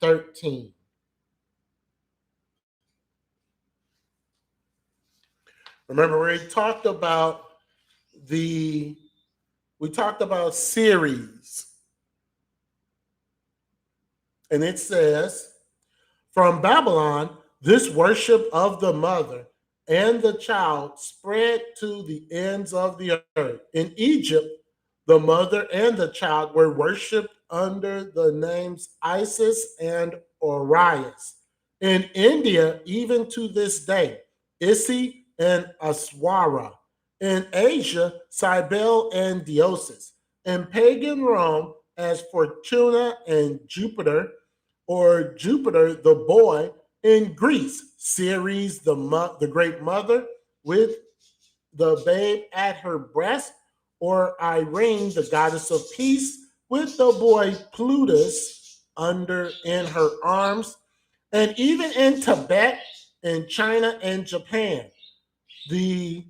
13. Remember, we talked about series. And it says, from Babylon, this worship of the mother and the child spread to the ends of the earth. In Egypt, the mother and the child were worshipped under the names Isis and Orias. In India, even to this day, Isi and Aswara. In Asia, Cybele and Diosis. In pagan Rome, as Fortuna and Jupiter, or Jupiter the boy. In Greece, Ceres the great mother with the babe at her breast, or Irene the goddess of peace with the boy Plutus under in her arms, and even in Tibet, in China and Japan, the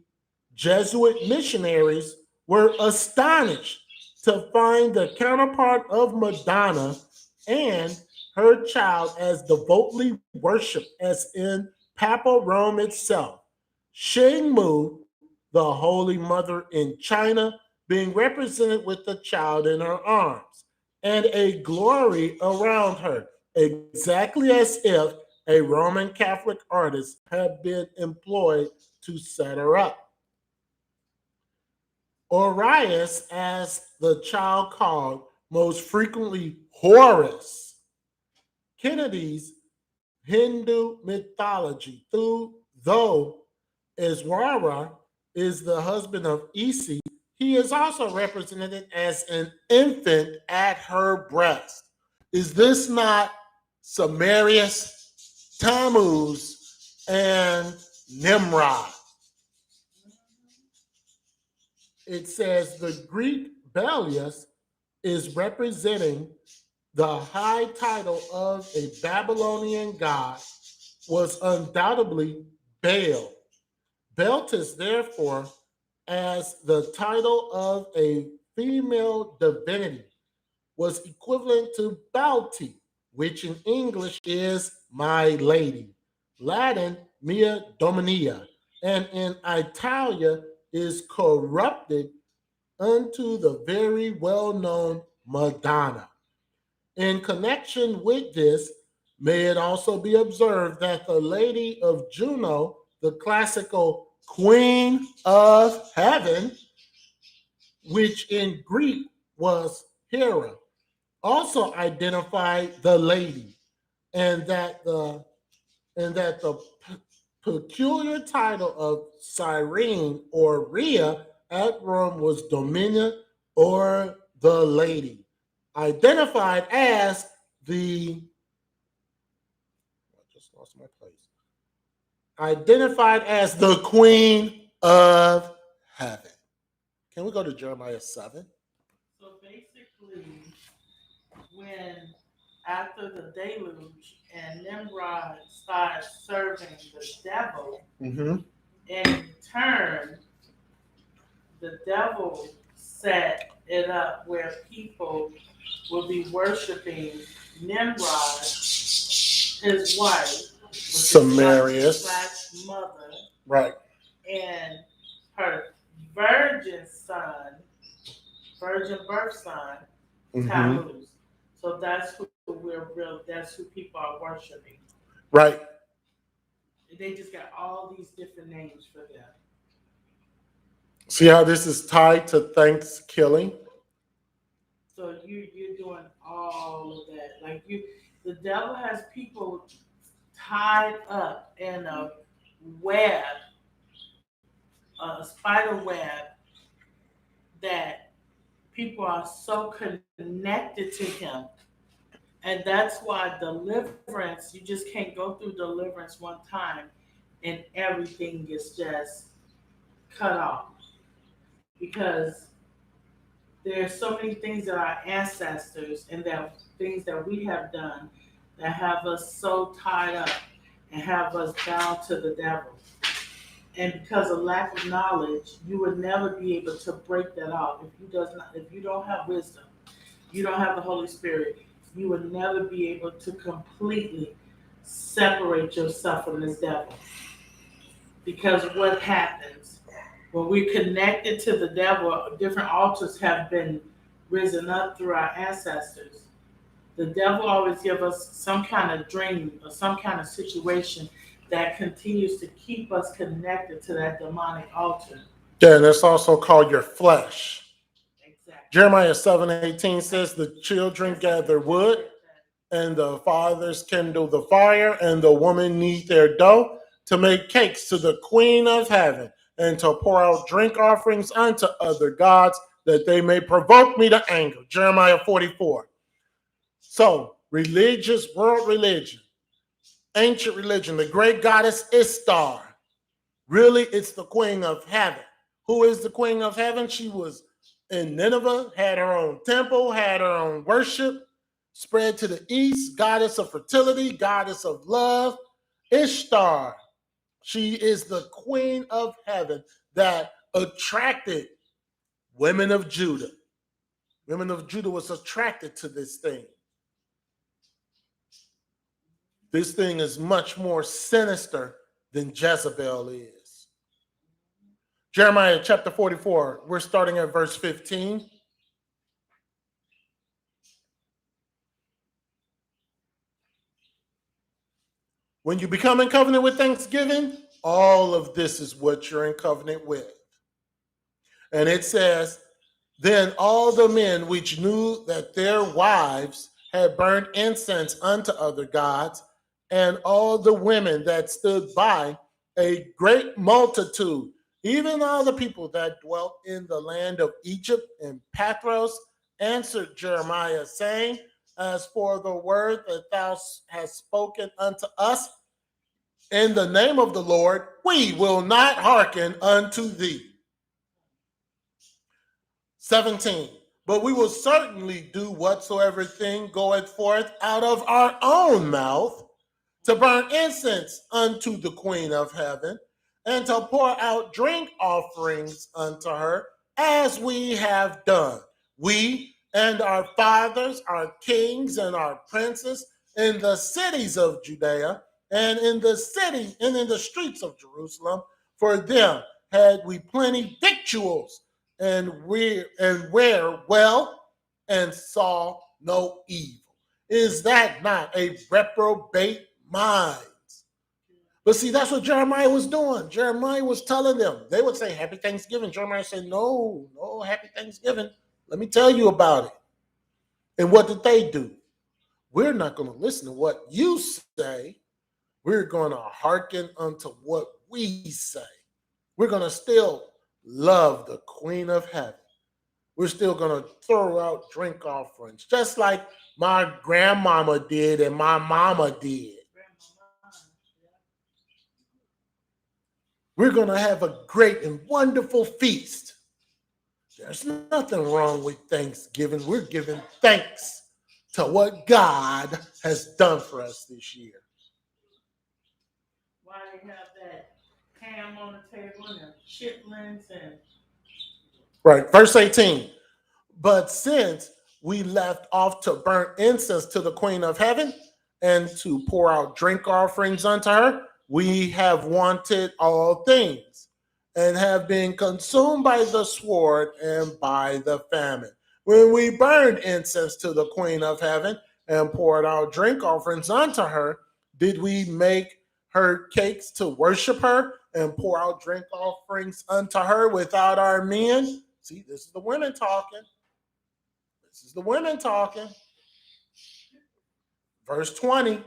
Jesuit missionaries were astonished to find the counterpart of Madonna and her child as devotedly worshipped as in Papal Rome itself. Shengmu, the Holy Mother in China, being represented with the child in her arms, and a glory around her, exactly as if a Roman Catholic artist had been employed to set her up. Orias, as the child called, most frequently Horus. Kennedy's Hindu mythology, though Iswara is the husband of Isi, he is also represented as an infant at her breast. Is this not Samarius, Tammuz, and Nimrod? It says the Greek Belius is representing the high title of a Babylonian god was undoubtedly Baal. Beltis, therefore, as the title of a female divinity, was equivalent to Balti, which in English is my lady, Latin mia dominia, and in Italia is corrupted unto the very well-known Madonna. In connection with this, may it also be observed that the Lady of Juno, the classical Queen of Heaven, which in Greek was Hera, also identified the lady, and that the peculiar title of Cyrene or Rhea at Rome was Dominia or the lady, identified as the I just lost my place. Identified as the Queen of Heaven. Can we go to Jeremiah 7? So basically, when after the deluge and Nimrod started serving the devil, Mm-hmm. in turn, the devil set it up where people will be worshiping Nimrod his wife, which is Samarius. slash mother, Right. and her virgin son, virgin birth son, Hmm. Tammuz. So that's who that's who people are worshiping. Right. They just got all these different names for them. See how this is tied to Thanksgiving? So you're doing all of that. Like the devil has people tied up in a web, a spider web that people are so connected to him. And that's why deliverance, you just can't go through deliverance one time and everything is just cut off. Because there's so many things that our ancestors and that things that we have done that have us so tied up and have us bound to the devil. And because of lack of knowledge, you would never be able to break that off. If you don't have wisdom, you don't have the Holy Spirit, you would never be able to completely separate yourself from this devil. Because what happens when we're connected to the devil, different altars have been risen up through our ancestors. The devil always give us some kind of dream or some kind of situation that continues to keep us connected to that demonic altar. Yeah, and it's also called your flesh. Exactly. Jeremiah 7:18 says, the children gather wood, and the fathers kindle the fire, and the women knead their dough to make cakes to the queen of heaven, and to pour out drink offerings unto other gods, that they may provoke me to anger. Jeremiah 44. So, world religion, ancient religion, the great goddess Ishtar. Really, it's the queen of heaven. Who is the queen of heaven? She was in Nineveh, had her own temple, had her own worship, spread to the east, goddess of fertility, goddess of love, Ishtar. She is the queen of heaven that attracted women of Judah. Women of Judah was attracted to this thing. This thing is much more sinister than Jezebel is. Jeremiah chapter 44, we're starting at verse 15. When you become in covenant with Thanksgiving, all of this is what you're in covenant with. And it says, then all the men which knew that their wives had burned incense unto other gods, and all the women that stood by, a great multitude, even all the people that dwelt in the land of Egypt and Pathros, answered Jeremiah, saying, as for the word that thou hast spoken unto us in the name of the Lord, we will not hearken unto thee. 17. But we will certainly do whatsoever thing goeth forth out of our own mouth, to burn incense unto the queen of heaven, and to pour out drink offerings unto her, as we have done. We and our fathers, our kings and our princes, in the cities of Judea, and in the city and in the streets of Jerusalem, for them had we plenty victuals, and wear well, and saw no evil. Is that not a reprobate mind? But see, that's what Jeremiah was doing. Jeremiah was telling them. They would say, Happy Thanksgiving. Jeremiah said, no, Happy Thanksgiving. Let me tell you about it. And what did they do? We're not going to listen to what you say. We're going to hearken unto what we say. We're going to still love the Queen of Heaven. We're still going to throw out drink offerings, just like my grandmama did and my mama did. We're going to have a great and wonderful feast. There's nothing wrong with Thanksgiving. We're giving thanks to what God has done for us this year. Why they have that ham on the table and chitlins and... Right, verse 18. But since we left off to burn incense to the Queen of Heaven, and to pour out drink offerings unto her. We have wanted all things, and have been consumed by the sword and by the famine. When we burned incense to the Queen of Heaven and poured out drink offerings unto her, did we make her cakes to worship her and pour out drink offerings unto her without our men? See, this is the women talking. This is the women talking. Verse 20.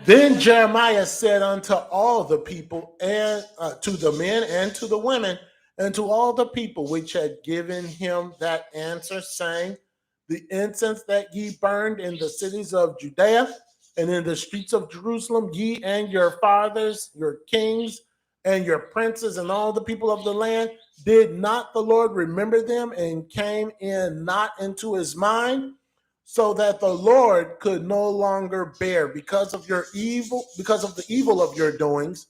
Then Jeremiah said unto all the people, and to the men and to the women, and to all the people which had given him that answer, saying, the incense that ye burned in the cities of Judea and in the streets of Jerusalem, ye and your fathers, your kings, and your princes, and all the people of the land, did not the Lord remember them, and came in not into his mind? So that the Lord could no longer bear because of your evil, because of the evil of your doings,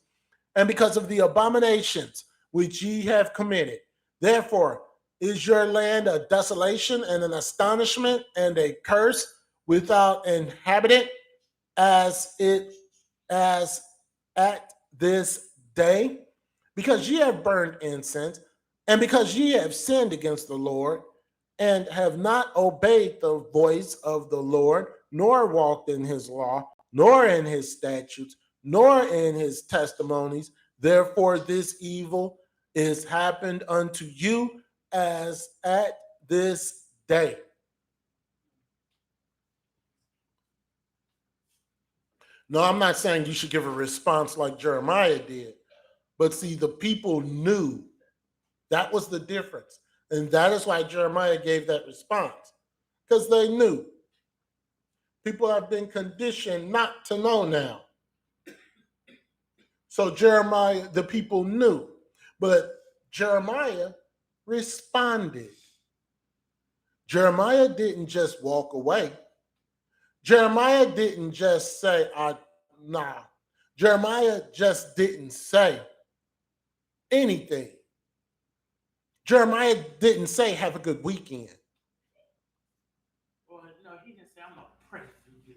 and because of the abominations which ye have committed. Therefore is your land a desolation and an astonishment and a curse without inhabitant, as at this day, because ye have burned incense, and because ye have sinned against the Lord, and have not obeyed the voice of the Lord, nor walked in his law, nor in his statutes, nor in his testimonies. Therefore this evil is happened unto you as at this day. No, I'm not saying you should give a response like Jeremiah did, but see, the people knew. That was the difference. And that is why Jeremiah gave that response, because they knew. People have been conditioned not to know now. So Jeremiah, the people knew, but Jeremiah responded. Jeremiah didn't just walk away. Jeremiah didn't just say, nah. Jeremiah just didn't say anything. Jeremiah didn't say, have a good weekend. Well, no, he didn't say, I'm going to pray for you.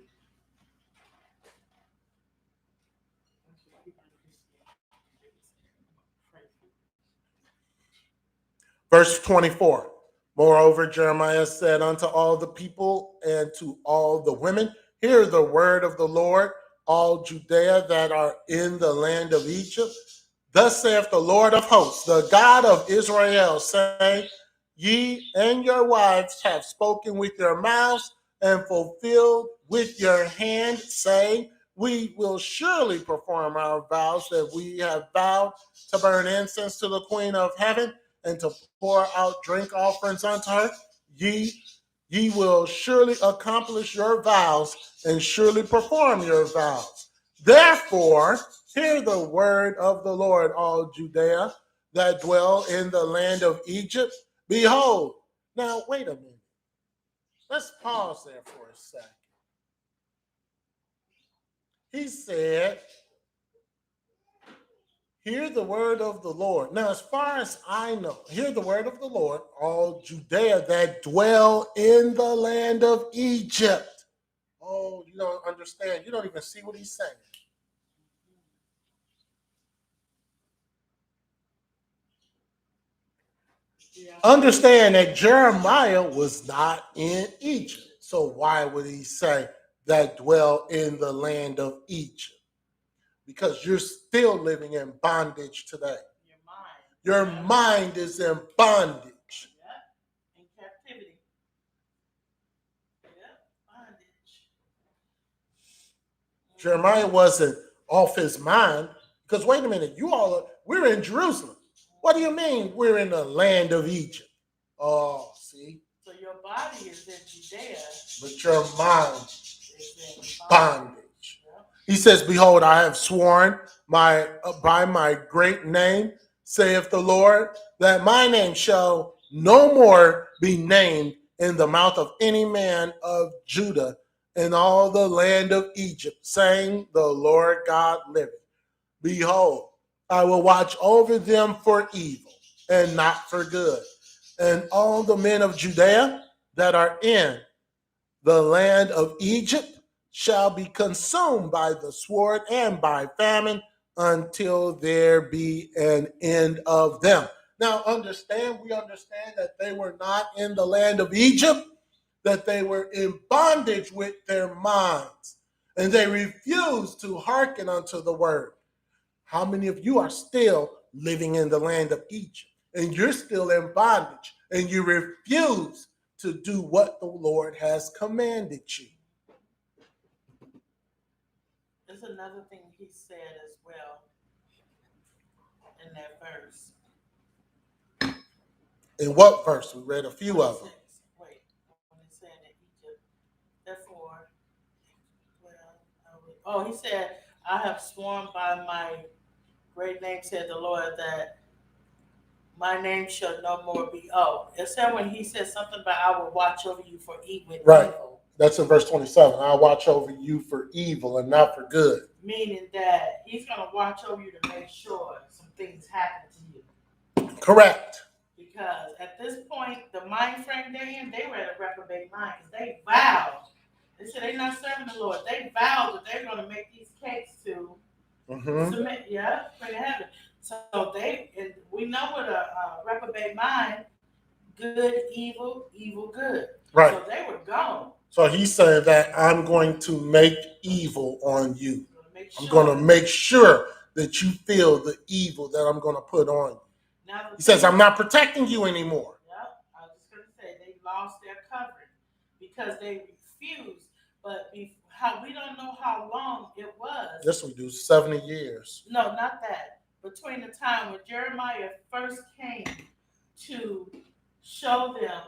Verse 24. Moreover, Jeremiah said unto all the people and to all the women, hear the word of the Lord, all Judea that are in the land of Egypt. Thus saith the Lord of hosts, the God of Israel, saying, ye and your wives have spoken with your mouths and fulfilled with your hand, saying, we will surely perform our vows that we have vowed to burn incense to the Queen of Heaven and to pour out drink offerings unto her. Ye will surely accomplish your vows and surely perform your vows. Therefore, hear the word of the Lord, all Judea that dwell in the land of Egypt. Behold, now wait a minute. Let's pause there for a second. He said, hear the word of the Lord. Now, as far as I know, hear the word of the Lord, all Judea that dwell in the land of Egypt. Oh, you don't understand. You don't even see what he's saying. Yeah. Understand that Jeremiah was not in Egypt. So why would he say that dwell in the land of Egypt? Because you're still living in bondage today. Your mind is in bondage. Yeah. In captivity. Yeah. Bondage. Jeremiah wasn't off his mind. Because wait a minute, we're in Jerusalem. What do you mean we're in the land of Egypt? Oh, see? So your body is in Judea. But your mind is in bondage. He says, behold, I have sworn by my great name, saith the Lord, that my name shall no more be named in the mouth of any man of Judah in all the land of Egypt, saying, the Lord God liveth. Behold, I will watch over them for evil and not for good. And all the men of Judea that are in the land of Egypt shall be consumed by the sword and by famine until there be an end of them. Now, we understand that they were not in the land of Egypt, that they were in bondage with their minds, and they refused to hearken unto the word. How many of you are still living in the land of Egypt, and you're still in bondage, and you refuse to do what the Lord has commanded you? There's another thing he said as well in that verse. In what verse? We read a few of them. Wait, when he said in Egypt, therefore, well, he said, I have sworn by my great name, said the Lord, that my name shall no more be. Oh, it said when he said something about I will watch over you for evil. Right. That's in verse 27. I'll watch over you for evil and not for good. Meaning that he's going to watch over you to make sure some things happen to you. Correct. Because at this point, the mind frame they're in, they were at a reprobate mind because they vowed. They said they're not serving the Lord. They vowed that they're going to make these cakes to submit, pray to heaven. So we know what a reprobate mind, good, evil, evil, good. Right. So they were gone. So he's saying that I'm going to make evil on you. I'm going to make sure that you feel the evil that I'm going to put on you. He says, I'm not protecting you anymore. Yep, I was just going to say they lost their covering because they refused. But we don't know how long it was. Yes, we do. 70 years. No, not that. Between the time when Jeremiah first came to show them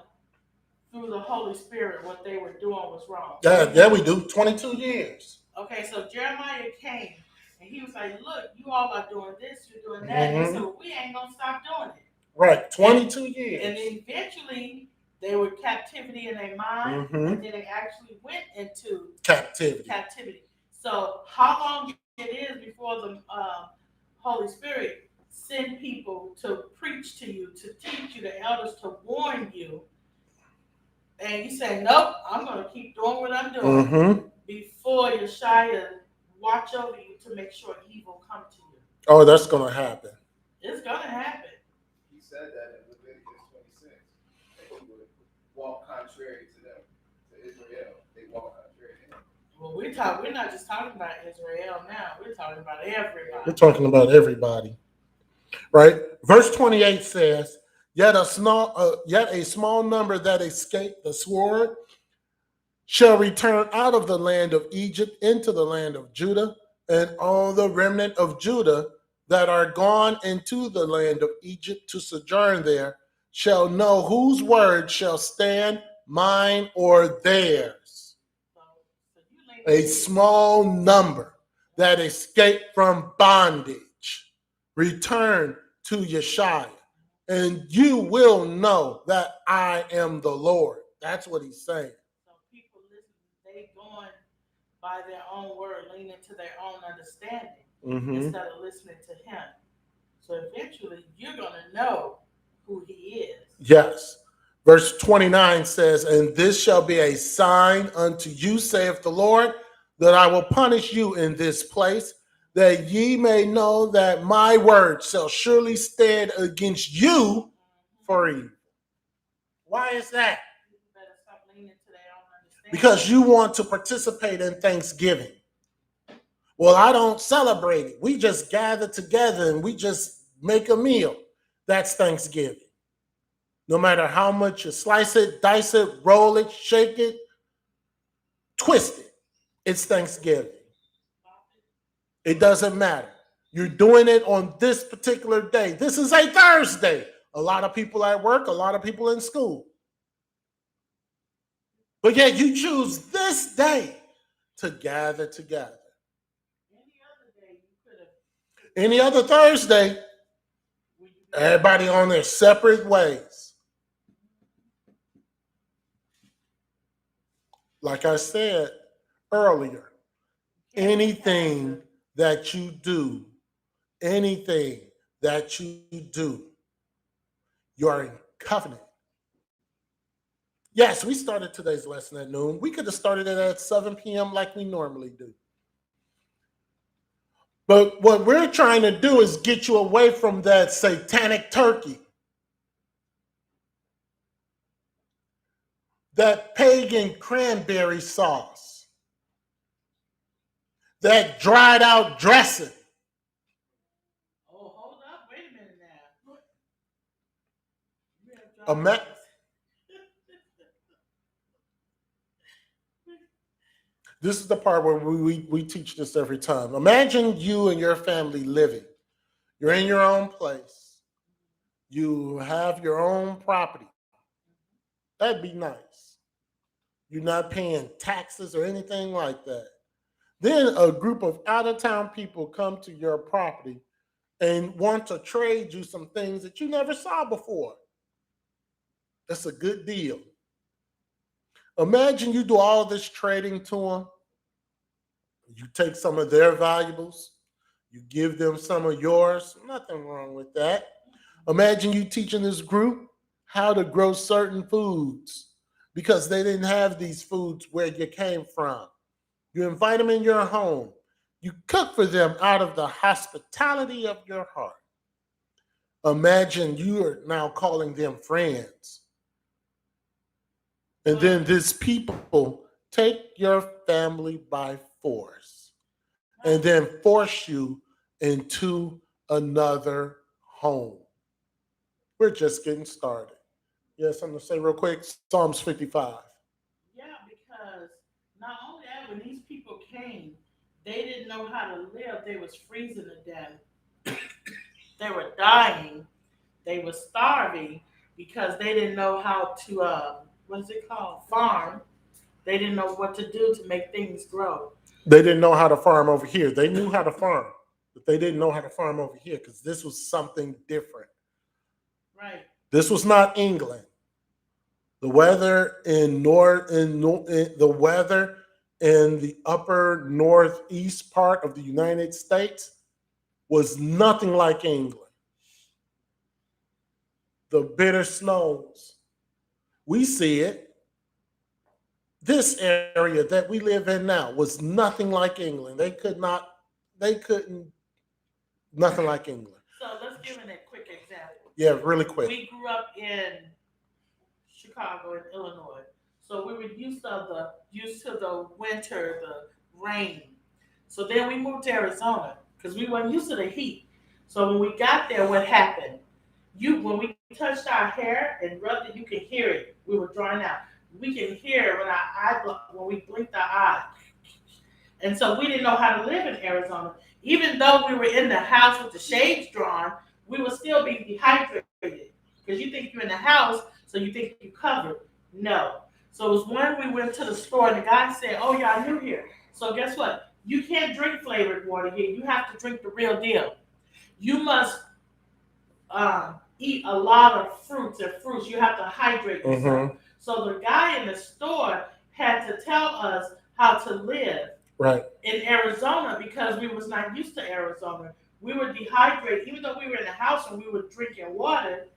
through the Holy Spirit what they were doing was wrong. Yeah, we do. 22 years. Okay, so Jeremiah came and he was like, look, you all are doing this, you're doing that. And so we ain't going to stop doing it. Right, 22 years. And eventually they were captivity in their mind, and then they actually went into captivity. So how long it is before the Holy Spirit send people to preach to you, to teach you, the elders to warn you, and you say, nope, I'm going to keep doing what I'm doing, before Yeshua watch over you to make sure evil come to you. Oh, that's going to happen. It's going to happen. He said that in Leviticus 26. That he would walk contrary to them, to Israel. They walk contrary to him. Well, we're not just talking about Israel now. We're talking about everybody. We're talking about everybody. Right? Verse 28 says, yet a small number that escaped the sword shall return out of the land of Egypt into the land of Judah, and all the remnant of Judah that are gone into the land of Egypt to sojourn there shall know whose word shall stand, mine or theirs. A small number that escaped from bondage return to Yeshua, and you will know that I am the Lord. That's what he's saying. So people listen, they going by their own word, leaning to their own understanding instead of listening to him. So eventually you're going to know who he is. Yes. Verse 29 says, and this shall be a sign unto you, saith the Lord, that I will punish you in this place, that ye may know that my word shall surely stand against you for evil. Why is that? Because you want to participate in Thanksgiving. Well, I don't celebrate it. We just gather together and we just make a meal. That's Thanksgiving. No matter how much you slice it, dice it, roll it, shake it, twist it, it's Thanksgiving. It doesn't matter. You're doing it on this particular day. This is a Thursday. A lot of people at work, a lot of people in school. But yet you choose this day to gather together. Any other Thursday, everybody on their separate ways. Like I said earlier, anything that you do, you are in covenant Yes, we started today's lesson at noon. We could have started it at 7 p.m. like we normally do. But what we're trying to do is get you away from that satanic turkey, that pagan cranberry sauce, that dried out dressing. Oh, hold up. Wait a minute now. You have Ima- This is the part where we teach this every time. Imagine you and your family living. You're in your own place. You have your own property. That'd be nice. You're not paying taxes or anything like that. Then a group of out of town people come to your property and want to trade you some things that you never saw before. That's a good deal. Imagine you do all this trading to them. You take some of their valuables, you give them some of yours. Nothing wrong with that. Imagine you teaching this group how to grow certain foods because they didn't have these foods where you came from. You invite them in your home. You cook for them out of the hospitality of your heart. Imagine you are now calling them friends. And then these people take your family by force and then force you into another home. We're just getting started. Yes, I'm going to say real quick Psalms 55. Yeah, because not only that, when these people came, they didn't know how to live. They was freezing to death. They were dying. They were starving because they didn't know how to, what is it called? Farm. They didn't know what to do to make things grow. They didn't know how to farm over here. They knew how to farm, but they didn't know how to farm over here because this was something different. Right. This was not England. The weather in the weather in the upper northeast part of the United States was nothing like England. The bitter snows, we see it. This area that we live in now was nothing like England. They couldn't, nothing like England. So let's give it a quick example. Yeah, really quick. We grew up in Chicago and Illinois, so we were used to the winter, the rain. So then we moved to Arizona because we weren't used to the heat. So when we got there, what happened? When we touched our hair and rubbed it, you can hear it. We were drying out. We can hear when we blinked our eye. And so we didn't know how to live in Arizona. Even though we were in the house with the shades drawn, we would still be dehydrated. Because you think you're in the house, so you think you covered. No. So it was when we went to the store and the guy said, "Oh, y'all new here. So guess what? You can't drink flavored water here. You have to drink the real deal. You must eat a lot of fruits and fruits. You have to hydrate yourself." Mm-hmm. So the guy in the store had to tell us how to live Right. in Arizona because we was not used to Arizona. We were dehydrated, even though we were in the house and we were drinking water,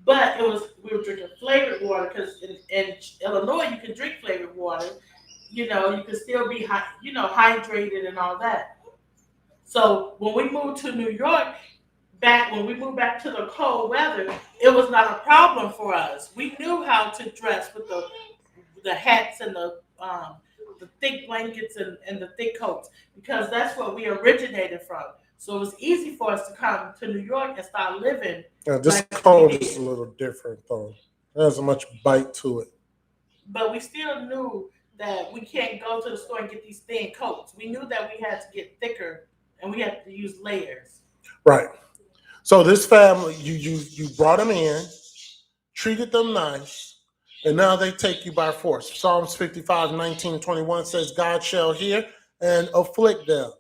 but we were drinking flavored water because in Illinois you can drink flavored water. You can still be hydrated and all that. So when we moved to New York, when we moved back to the cold weather, it was not a problem for us. We knew how to dress with the hats and the thick blankets and the thick coats because that's where we originated from. So it was easy for us to come to New York and start living. This like cold is a little different though. There's a much bite to it. But we still knew that we can't go to the store and get these thin coats. We knew that we had to get thicker and we had to use layers. Right. So this family, you brought them in, treated them nice, and now they take you by force. Psalms 55, 19, 21 says, God shall hear and afflict them,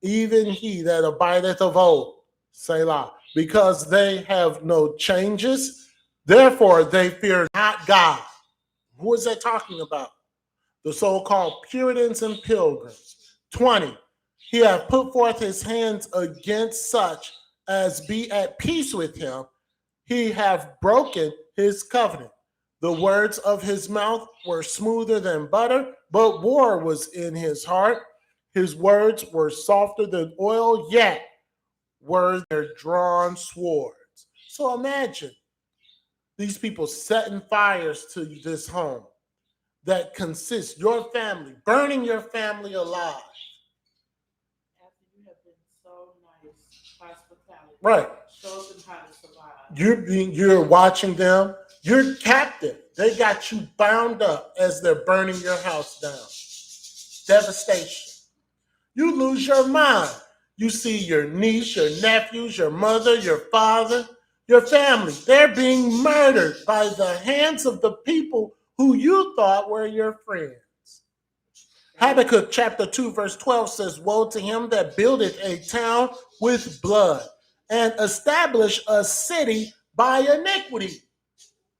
even he that abideth of old, Selah, because they have no changes, therefore they fear not God. Who is that talking about? The so-called Puritans and Pilgrims. 20, he hath put forth his hands against such as be at peace with him. He hath broken his covenant. The words of his mouth were smoother than butter, but war was in his heart. His words were softer than oil, yet were their drawn swords. So imagine these people setting fires to this home that consists your family, burning your family alive. After you have been so nice, hospitality, Right. show them how to survive. You're watching them. You're captive. They got you bound up as they're burning your house down. Devastation. You lose your mind. You see your niece, your nephews, your mother, your father, your family. They're being murdered by the hands of the people who you thought were your friends. Habakkuk chapter 2, verse 12 says, woe to him that buildeth a town with blood and establish a city by iniquity.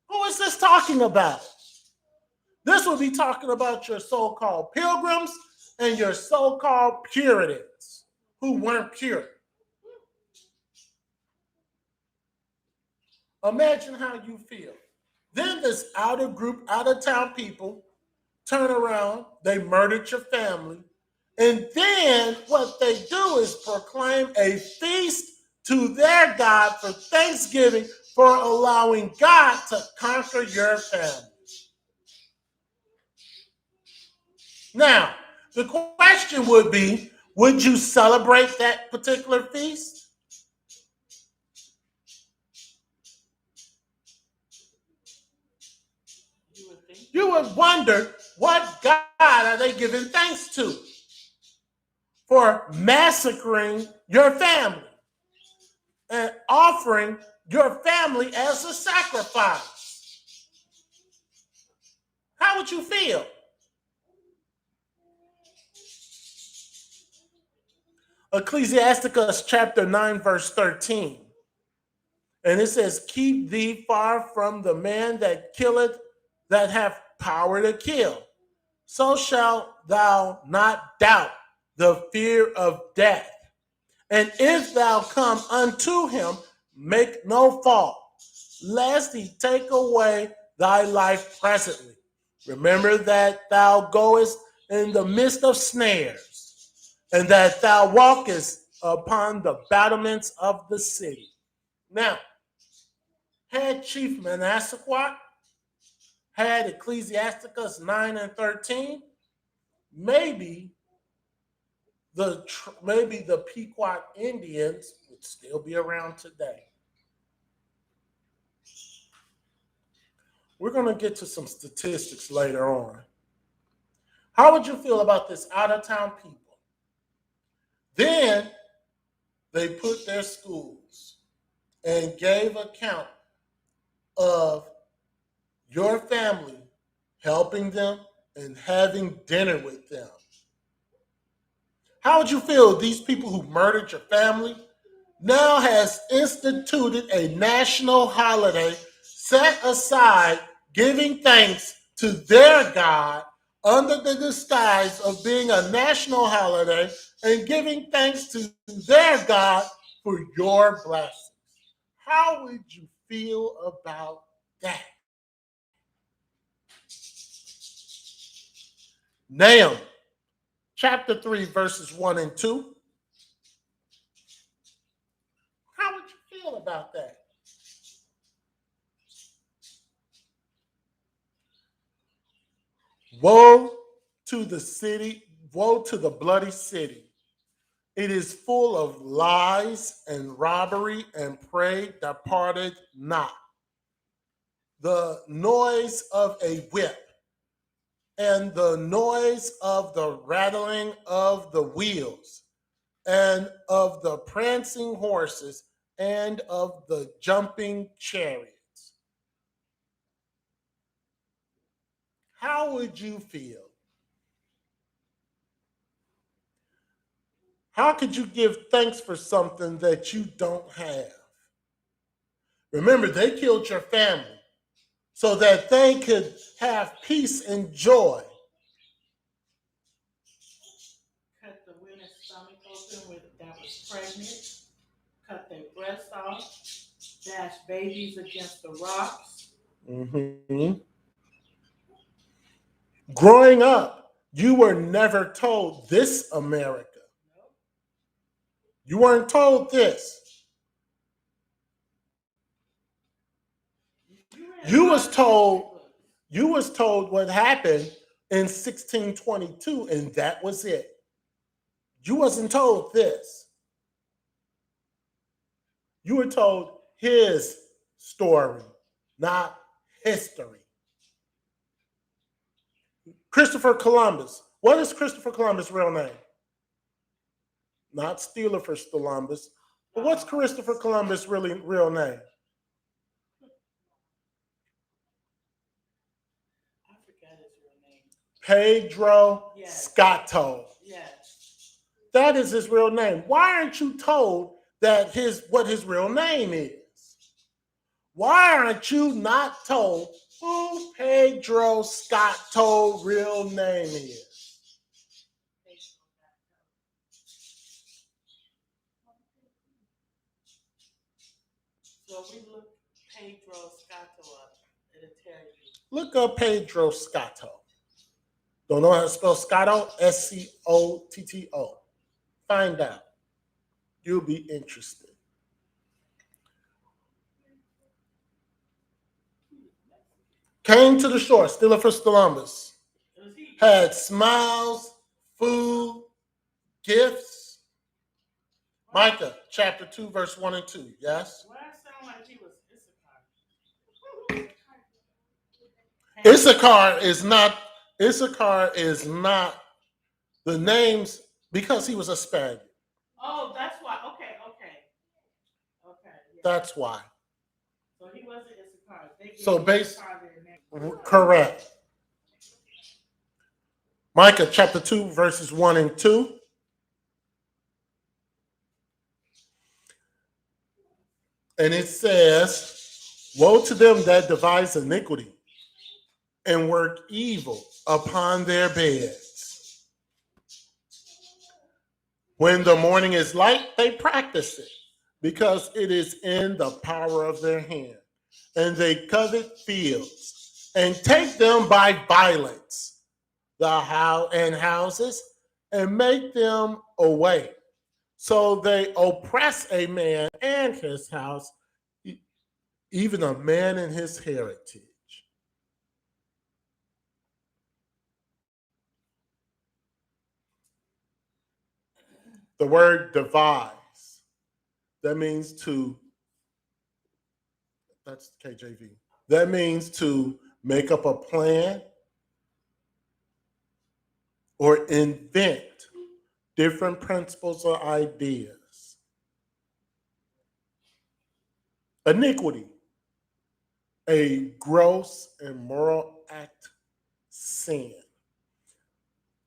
Who is this talking about? This will be talking about your so-called pilgrims and your so-called Puritans who weren't pure. Imagine how you feel. Then this outer group, out of town people turn around, they murdered your family, and then what they do is proclaim a feast to their God for Thanksgiving for allowing God to conquer your family. Now, the question would be, would you celebrate that particular feast? You would think. You would wonder, what God are they giving thanks to for massacring your family and offering your family as a sacrifice? How would you feel? Ecclesiasticus chapter 9, verse 13. And it says, keep thee far from the man that killeth, that hath power to kill. So shalt thou not doubt the fear of death. And if thou come unto him, make no fault, lest he take away thy life presently. Remember that thou goest in the midst of snares, and that thou walkest upon the battlements of the city. Now, had Chief Manasseh had Ecclesiasticus 9 and 13, maybe the Pequot Indians would still be around today. We're going to get to some statistics later on. How would you feel about this out of town people? Then they put their schools and gave account of your family helping them and having dinner with them. How would you feel these people who murdered your family now has instituted a national holiday set aside giving thanks to their God under the disguise of being a national holiday and giving thanks to their God for your blessings? How would you feel about that? Nahum chapter 3, verses 1 and 2. How would you feel about that? Woe to the city, woe to the bloody city. It is full of lies and robbery, and prey departed not. The noise of a whip and the noise of the rattling of the wheels and of the prancing horses and of the jumping chariots. How would you feel? How could you give thanks for something that you don't have? Remember, they killed your family so that they could have peace and joy. Cut the women's stomach open that was pregnant. Cut their breasts off. Dash babies against the rocks. Mm-hmm. Growing up, you were never told this America. You weren't told this. You was told what happened in 1622, and that was it. You wasn't told this. You were told his story, not history. Christopher Columbus. What is Christopher Columbus' real name? Not Steeler for Columbus. But what's Christopher Columbus' real name? I forgot his real name. Pedro Yes. Scotto. Yes. That is his real name. Why aren't you told that what his real name is? Why aren't you not told who Pedro Scotto's real name is? So we look Pedro Scotto up, it'll tell you. Look up Pedro Scotto. Don't know how to spell Scotto? Scotto. Find out. You'll be interested. Came to the shore, Steeler for Columbus. Had smiles, food, gifts. Micah, chapter 2, verse 1 and 2. Yes? Well, it sounded like he was Issachar is not the names because he was a Spaniard. Oh, that's why. Okay. Yeah. That's why. So he wasn't Issachar. So correct. Micah chapter 2, verses 1 and 2. And it says, woe to them that devise iniquity and work evil upon their beds. When the morning is light, they practice it, because it is in the power of their hand. And they covet fields and take them by violence, houses, and make them away. So they oppress a man and his house, even a man and his heritage. The word devise, that means that's KJV. That means to make up a plan or invent different principles or ideas. Iniquity, a gross and moral act, sin.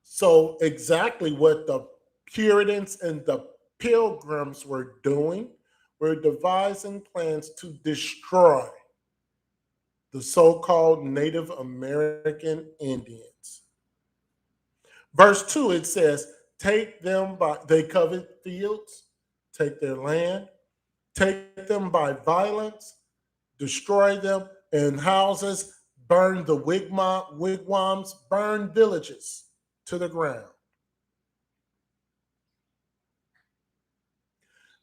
So exactly what the Puritans and the Pilgrims were doing, were devising plans to destroy the so-called Native American Indians. Verse 2, it says, they covet fields, take their land, take them by violence, destroy them, and houses, burn the wigwams, burn villages to the ground.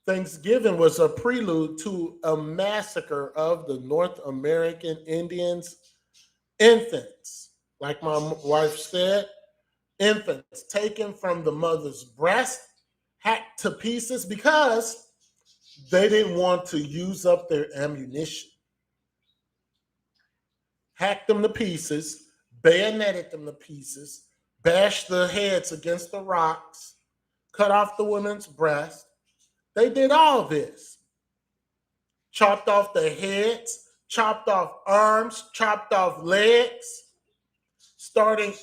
Thanksgiving was a prelude to a massacre of the North American Indians, infants, like my wife said, infants taken from the mother's breast, hacked to pieces because they didn't want to use up their ammunition. Hacked them to pieces, bayoneted them to pieces, bashed their heads against the rocks, cut off the woman's breast. They did all this. Chopped off their heads, chopped off arms, chopped off legs, starting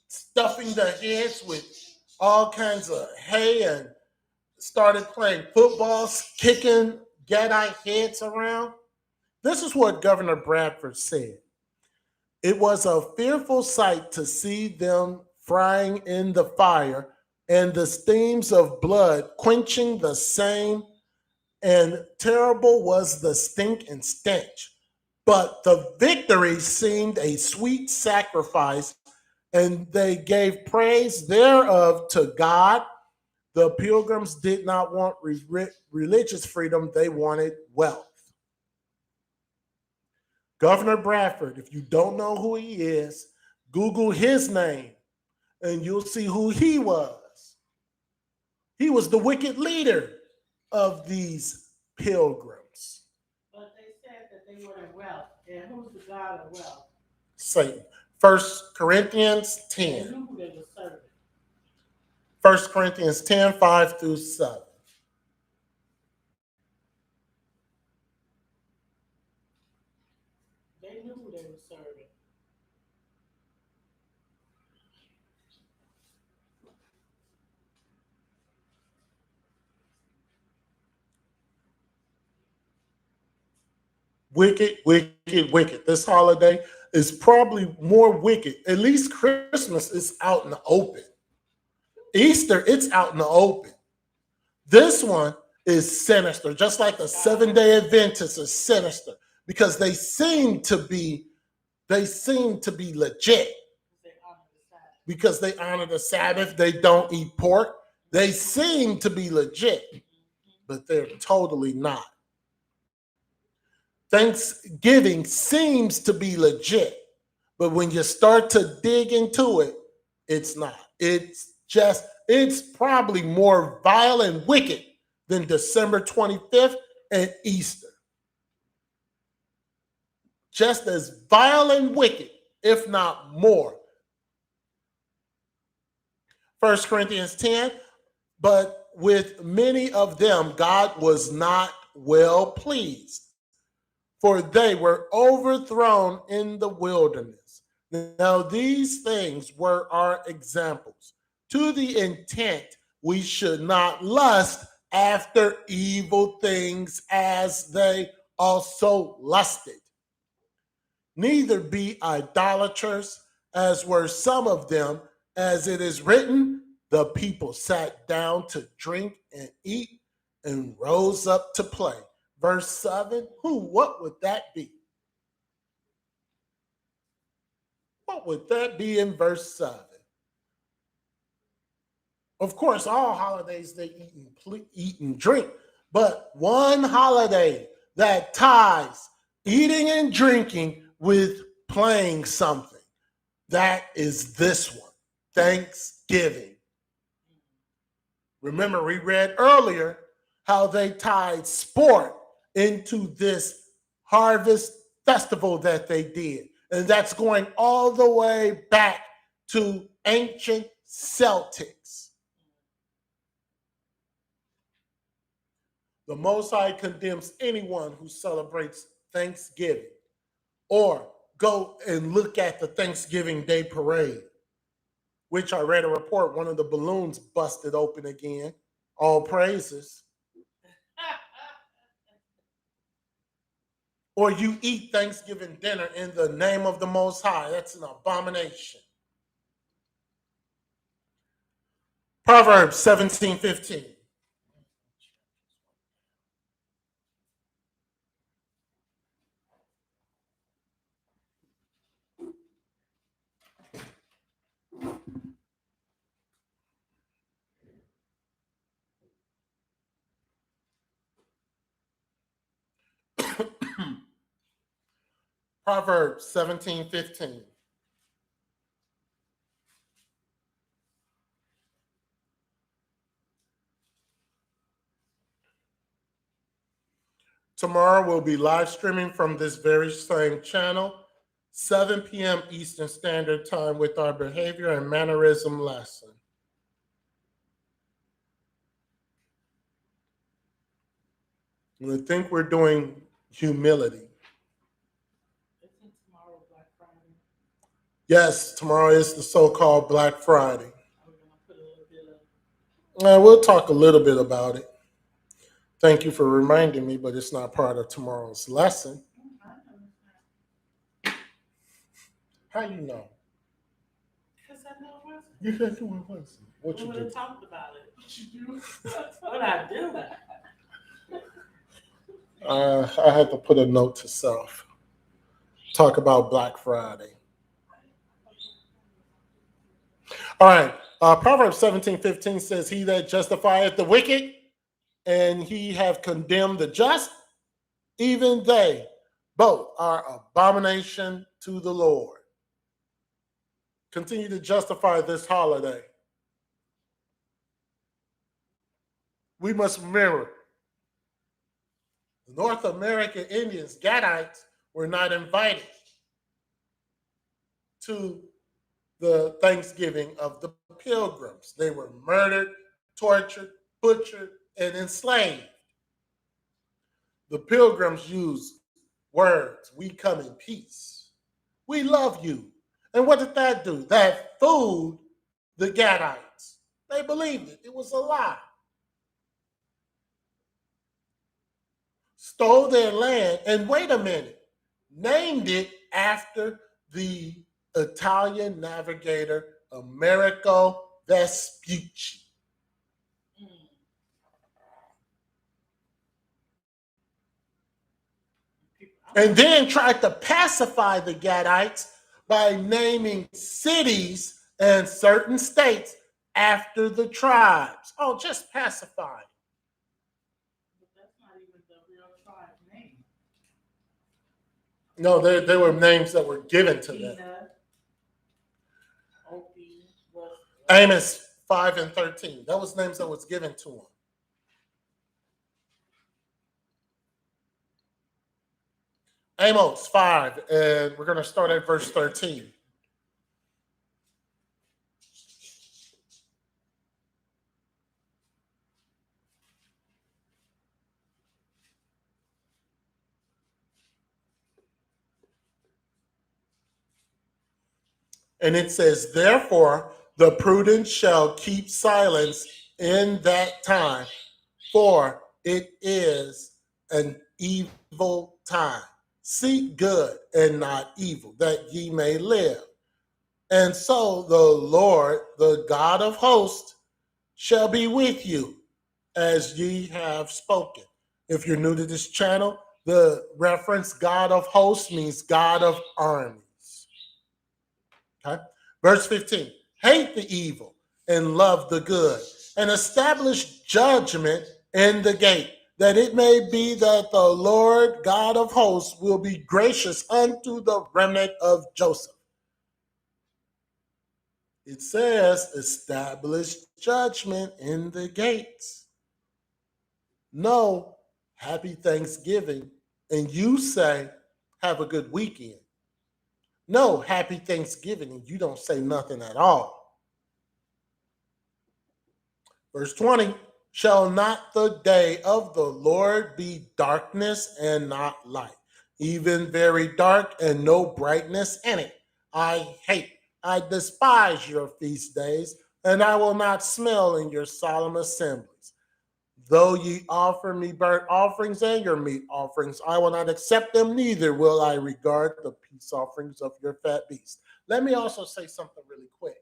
stuffing their heads with all kinds of hay, and started playing football, kicking gadite heads around. This is what Governor Bradford said. It was a fearful sight to see them frying in the fire, and the steams of blood quenching the same, and terrible was the stink and stench. But the victory seemed a sweet sacrifice, and they gave praise thereof to God. The pilgrims did not want religious freedom, they wanted wealth. Governor Bradford, if you don't know who he is, Google his name and you'll see who he was. He was the wicked leader of these pilgrims. But they said that they wanted wealth. And who's the God of wealth? Satan. 1 Corinthians They 10. knew who they were serving. 1 Corinthians 10, 5 through 7. They knew who they were serving. Wicked, wicked, wicked. This holiday is probably more wicked. At least Christmas is out in the open. Easter, it's out in the open. This one is sinister, just like the Seventh-day Adventists is sinister, because they seem to be legit. Because they honor the Sabbath, they don't eat pork. They seem to be legit, but they're totally not. Thanksgiving seems to be legit, but when you start to dig into it, it's not. It's probably more vile and wicked than December 25th and Easter. Just as vile and wicked, if not more. 1 Corinthians 10, but with many of them God was not well pleased, for they were overthrown in the wilderness. Now these things were our examples, to the intent we should not lust after evil things as they also lusted. Neither be idolaters, as were some of them, as it is written, the people sat down to drink and eat and rose up to play. Verse 7, what would that be? What would that be in verse 7? Of course, all holidays they eat and drink, but one holiday that ties eating and drinking with playing something, that is this one, Thanksgiving. Remember, we read earlier how they tied sport into this harvest festival that they did. And that's going all the way back to ancient Celtics. The Most High condemns anyone who celebrates Thanksgiving or go and look at the Thanksgiving Day parade, which I read a report, one of the balloons busted open again. All praises. Or you eat Thanksgiving dinner in the name of the Most High. That's an abomination. Proverbs 17:15. Proverbs 17:15. Tomorrow we'll be live streaming from this very same channel, 7 p.m. Eastern Standard Time, with our behavior and mannerism lesson. I think we're doing humility. Isn't tomorrow Black Friday? Yes, tomorrow is the so-called Black Friday. Are we going to put a little bit of... We'll talk a little bit about it. Thank you for reminding me, but it's not part of tomorrow's lesson. How you know? Because I know it wasn't. You didn't do it once. What We you would do? have talked about it. What you do? What I do? I had to put a note to self. Talk about Black Friday. All right. Proverbs 17:15 says, "He that justifieth the wicked, and he have condemned the just, even they both are abomination to the Lord." Continue to justify this holiday. We must remember the North American Indians, Gadites, were not invited to the Thanksgiving of the Pilgrims. They were murdered, tortured, butchered, and enslaved. The Pilgrims used words, "We come in peace. We love you." And what did that do? That fooled the Gadites. They believed it. It was a lie. Stole their land, and wait a minute, named it after the Italian navigator Amerigo Vespucci. Mm. And then tried to pacify the Gadites by naming cities and certain states after the tribes. Oh, just pacify. But that's not even the real tribe name. No, they were names that were given to them. Tina, Opie, was Amos 5 and 13. That was names that was given to them. Amos 5, and we're going to start at verse 13. And it says, "Therefore, the prudent shall keep silence in that time, for it is an evil time. Seek good and not evil, that ye may live. And so the Lord, the God of hosts, shall be with you as ye have spoken." If you're new to this channel, the reference God of hosts means God of armies. Okay? Verse 15, "Hate the evil and love the good, and establish judgment in the gate, that it may be that the Lord God of hosts will be gracious unto the remnant of Joseph." It says, establish judgment in the gates. No, happy Thanksgiving, and you say, have a good weekend. No, happy Thanksgiving, and you don't say nothing at all. Verse 20, "Shall not the day of the Lord be darkness and not light, even very dark and no brightness in it? I despise your feast days, and I will not smell in your solemn assemblies. Though ye offer me burnt offerings and your meat offerings, I will not accept them, neither will I regard the peace offerings of your fat beasts." Let me also say something really quick.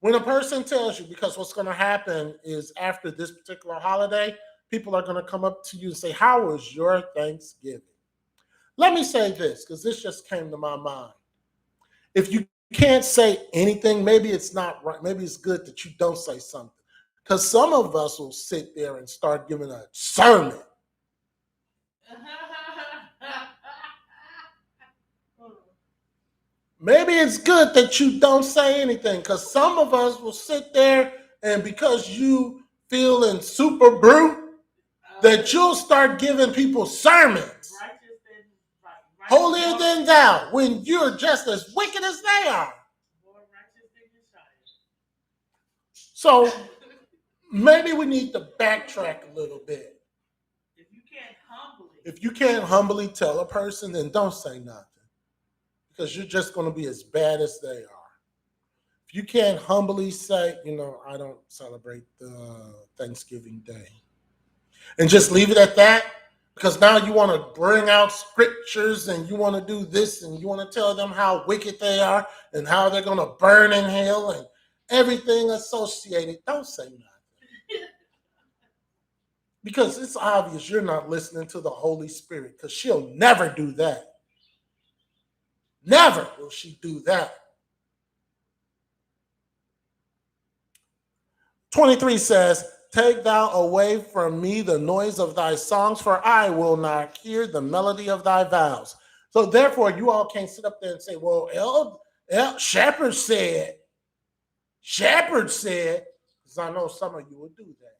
When a person tells you, because what's going to happen is after this particular holiday, people are going to come up to you and say, "How was your Thanksgiving?" Let me say this, because this just came to my mind. If you can't say anything, maybe it's not right. Maybe it's good that you don't say something. Because some of us will sit there and start giving a sermon. Maybe it's good that you don't say anything, because some of us will sit there and because you feeling super brew, that you'll start giving people sermons. Holier than thou, when you're just as wicked as they are. So maybe we need to backtrack a little bit. If you can't humbly tell a person, then don't say nothing, because you're just going to be as bad as they are. If you can't humbly say, I don't celebrate the Thanksgiving Day, and just leave it at that, because now you want to bring out scriptures and you want to do this and you want to tell them how wicked they are and how they're going to burn in hell and everything associated, don't say nothing. Because it's obvious you're not listening to the Holy Spirit, because she'll never do that. Never will she do that. 23 says, take thou away from me the noise of thy songs, for I will not hear the melody of thy vows. So therefore, you all can't sit up there and say, well, Shepherd said, because I know some of you will do that.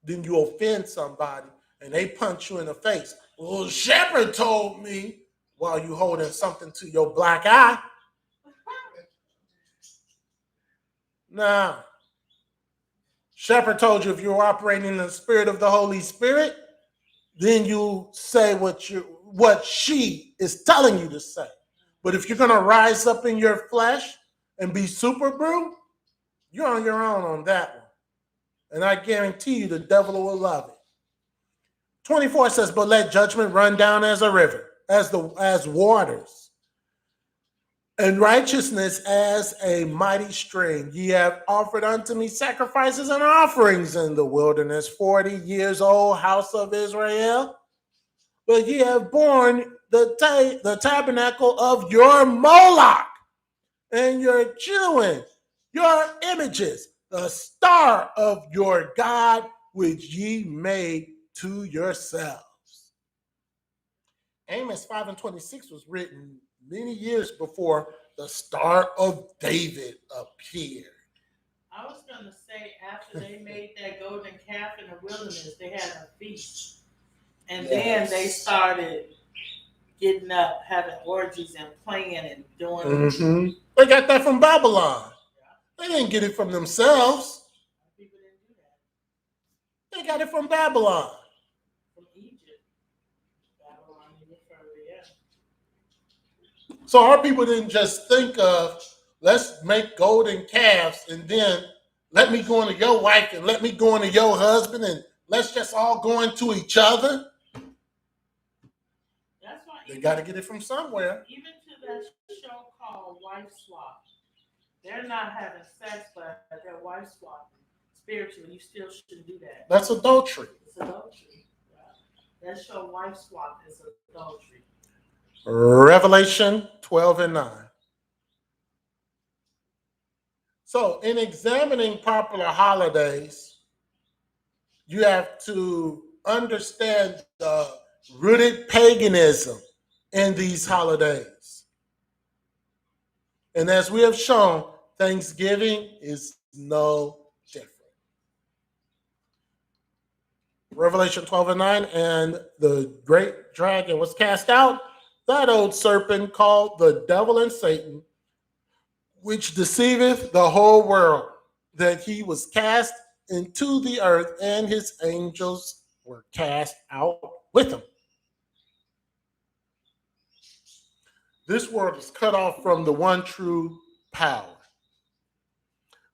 Then you offend somebody and they punch you in the face. Well, Shepherd told me while you holding something to your black eye. Nah. Shepherd told you if you're operating in the spirit of the Holy Spirit, then you say what she is telling you to say. But if you're gonna rise up in your flesh and be super brew, you're on your own on that one. And I guarantee you the devil will love it. 24 says, but let judgment run down as a river, as waters, and righteousness as a mighty stream. Ye have offered unto me sacrifices and offerings in the wilderness, 40 years old, house of Israel. But ye have borne the tabernacle of your Moloch and your chewing, your images, the star of your God, which ye made to yourselves. Amos 5 and 26 was written many years before the Star of David appeared. I was going to say, after they made that golden calf in the wilderness, they had a feast. And then they started getting up, having orgies and playing and doing. Mm-hmm. They got that from Babylon. They didn't get it from themselves. People didn't do that. They got it from Babylon. From Egypt. Babylon, even further, yeah. So our people didn't just think of, let's make golden calves and then let me go into your wife and let me go into your husband and let's just all go into each other. That's why they got to get it from somewhere. Even to that show called Wife Swap, they're not having sex, but they're wife swapping. Spiritually, you still shouldn't do that. That's adultery. It's adultery. Yeah. That show Wife Swap is adultery. Revelation 12 and 9. So in examining popular holidays, you have to understand the rooted paganism in these holidays. And as we have shown, Thanksgiving is no different. Revelation 12 and 9, and the great dragon was cast out, that old serpent called the devil and Satan, which deceiveth the whole world, that he was cast into the earth, and his angels were cast out with him. This world is cut off from the one true power.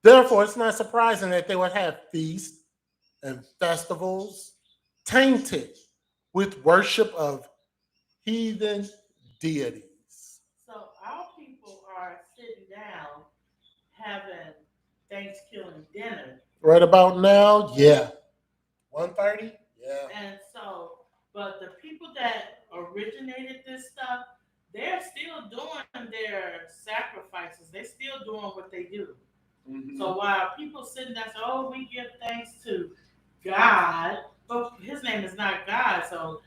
Therefore, it's not surprising that they would have feasts and festivals tainted with worship of heathen deities. So our people are sitting down having Thanksgiving dinner. Right about now, yeah. 1:30? Yeah. And so, but the people that originated this stuff, they're still doing their sacrifices. They're still doing what they do. Mm-hmm. So while people sitting there say, oh, we give thanks to God, but his name is not God, so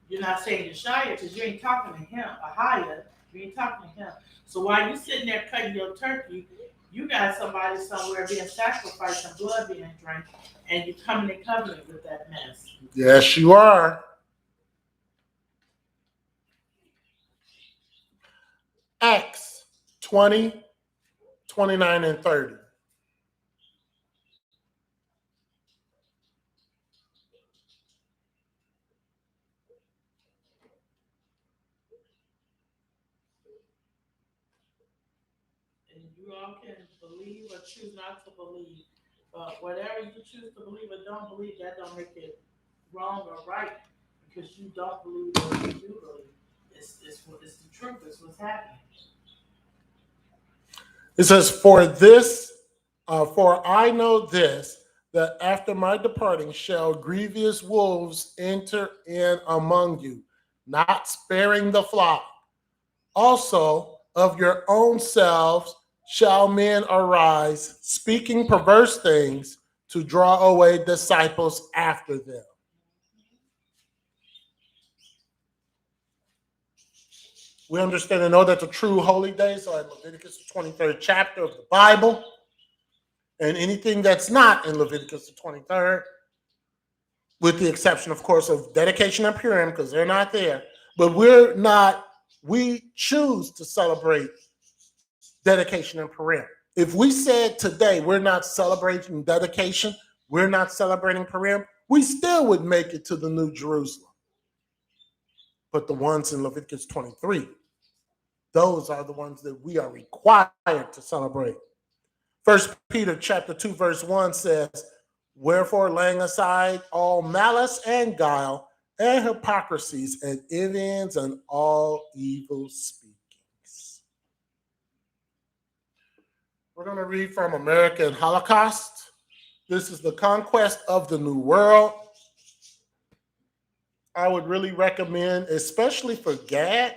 you're not saying Yeshua because you ain't talking to him, Ahia, you ain't talking to him. So while you sitting there cutting your turkey, you got somebody somewhere being sacrificed and blood being drank, and you coming in covenant with that mess. Yes, you are. Acts 20, 29, and 30. And you all can believe or choose not to believe. But whatever you choose to believe or don't believe, that don't make it wrong or right because you don't believe what you do believe. It's the truth. It's what's happening. It says, for I know this, that after my departing shall grievous wolves enter in among you, not sparing the flock. Also of your own selves shall men arise, speaking perverse things to draw away disciples after them. We understand and know that the true holy days are in Leviticus, the 23rd chapter of the Bible. And anything that's not in Leviticus, the 23rd, with the exception, of course, of dedication and Purim, because they're not there. But we choose to celebrate dedication and Purim. If we said today we're not celebrating dedication, we're not celebrating Purim, we still would make it to the New Jerusalem. But the ones in Leviticus 23, those are the ones that we are required to celebrate. 1 Peter chapter 2, verse 1 says, wherefore laying aside all malice and guile and hypocrisies and envyings and all evil speakings. We're going to read from American Holocaust. This is the conquest of the New World. I would really recommend, especially for GAD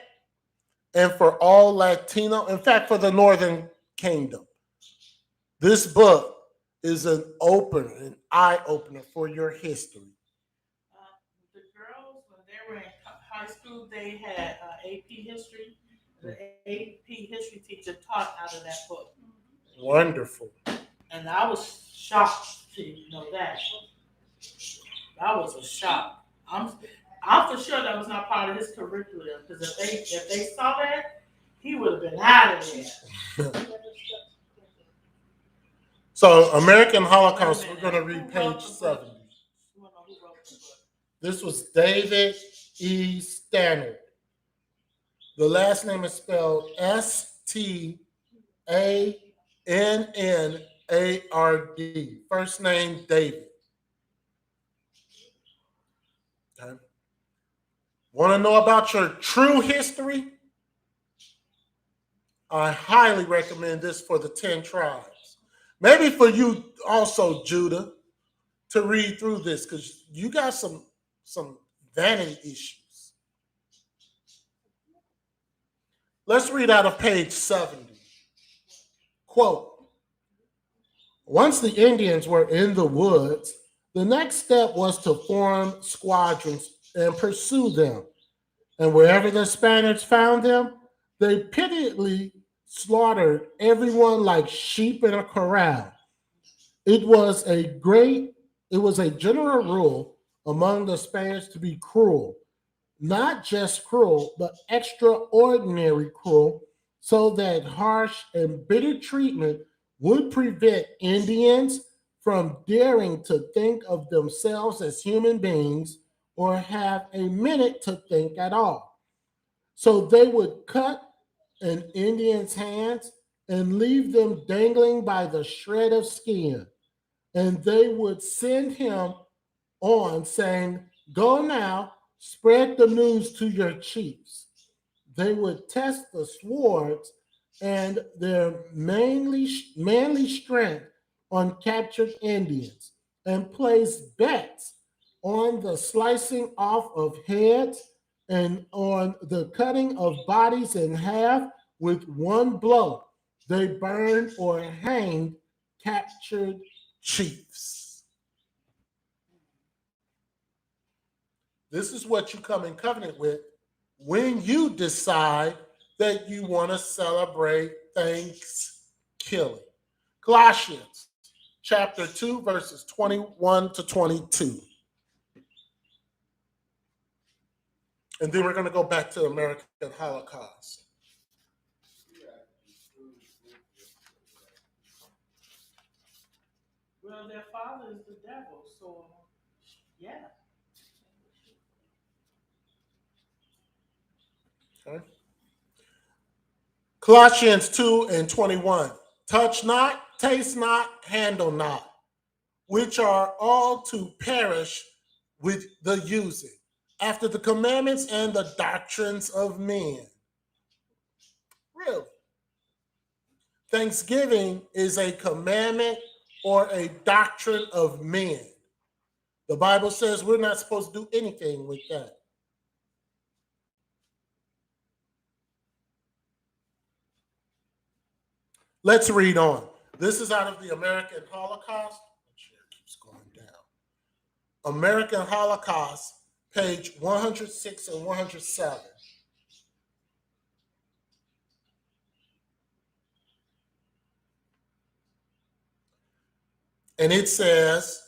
and for all Latino, in fact, for the Northern Kingdom. This book is an eye-opener for your history. The girls, when they were in high school, they had AP history. The AP history teacher taught out of that book. Wonderful. And I was shocked to know that. That was a shock. I'm for sure that was not part of his curriculum, because if they saw that, he would have been out of there. So, American Holocaust, we're going to read page 70. This was David E. Stannard. The last name is spelled Stannard. First name, David. Okay. Want to know about your true history? I highly recommend this for the 10 tribes. Maybe for you also, Judah, to read through this, because you got some vanity issues. Let's read out of page 70. Quote, once the Indians were in the woods, the next step was to form squadrons and pursue them. And wherever the Spaniards found them, they pitiably slaughtered everyone like sheep in a corral. It was a general rule among the Spaniards to be cruel, not just cruel, but extraordinary cruel, so that harsh and bitter treatment would prevent Indians from daring to think of themselves as human beings or have a minute to think at all. So they would cut an Indian's hands and leave them dangling by the shred of skin. And they would send him on saying, go now, spread the news to your chiefs. They would test the swords and their manly strength on captured Indians and place bets on the slicing off of heads and on the cutting of bodies in half with one blow. They burned or hanged captured chiefs. This is what you come in covenant with when you decide that you want to celebrate Thanksgiving. Colossians chapter 2, verses 21 to 22. And then we're going to go back to American Holocaust. Well, their father is the devil, so yeah. Okay. Colossians 2 and 21. Touch not, taste not, handle not, which are all to perish with the using, after the commandments and the doctrines of men. Really? Thanksgiving is a commandment or a doctrine of men. The Bible says we're not supposed to do anything with that. Let's read on. This is out of the American Holocaust. It keeps going down. American Holocaust, page 106 and 107. And it says,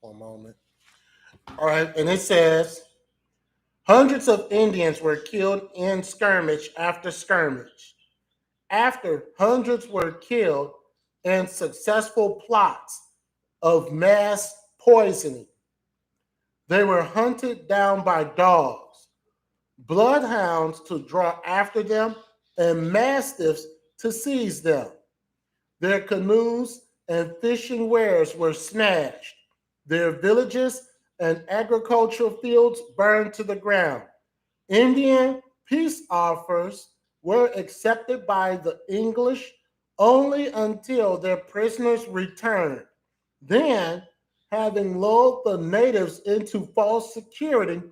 one moment. All right, and it says, hundreds of Indians were killed in skirmish after skirmish. After hundreds were killed in successful plots of mass poisoning, they were hunted down by dogs, bloodhounds to draw after them, and mastiffs to seize them. Their canoes and fishing wares were smashed, their villages and agricultural fields burned to the ground. Indian peace offers were accepted by the English only until their prisoners returned. Then, having lulled the natives into false security,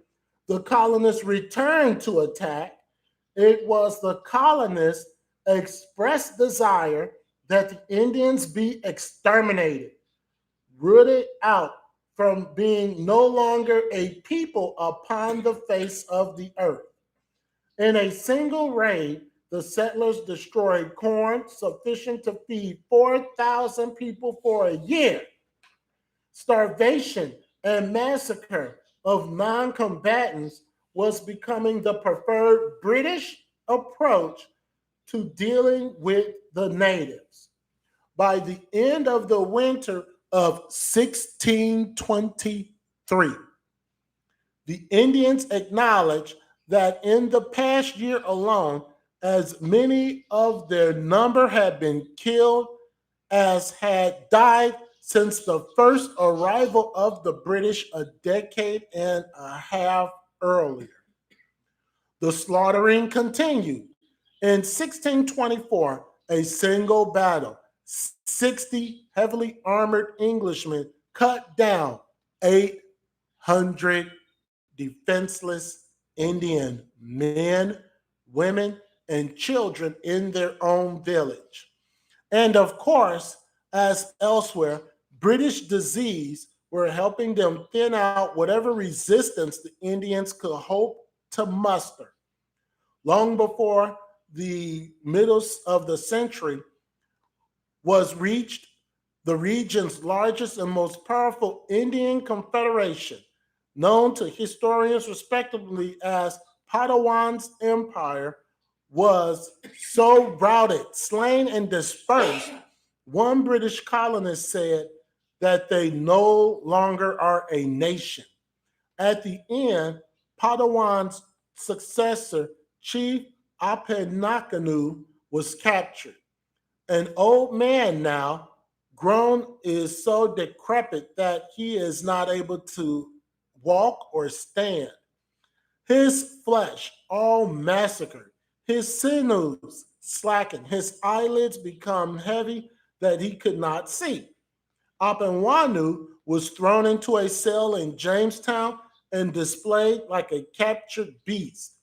the colonists returned to attack. It was the colonists' expressed desire that the Indians be exterminated, rooted out from being no longer a people upon the face of the earth. In a single raid, the settlers destroyed corn sufficient to feed 4,000 people for a year. Starvation and massacre of non combatants was becoming the preferred British approach to dealing with the natives. By the end of the winter of 1623, the Indians acknowledged that in the past year alone, as many of their number had been killed as had died since the first arrival of the British a decade and a half earlier. The slaughtering continued. In 1624, a single battle, 60 heavily armored Englishmen cut down 800 defenseless Indian men, women, and children in their own village. And of course, as elsewhere, British disease were helping them thin out whatever resistance the Indians could hope to muster. Long before the middle of the century was reached, the region's largest and most powerful Indian confederation, known to historians respectively as Padawan's Empire, was so routed, slain, and dispersed. One British colonist said that they no longer are a nation. At the end, Padawan's successor, Chief Apenakanu, was captured. An old man now, grown, is so decrepit that he is not able to walk or stand. His flesh all massacred, his sinews slackened, his eyelids become heavy that he could not see. Apenwanu was thrown into a cell in Jamestown and displayed like a captured beast,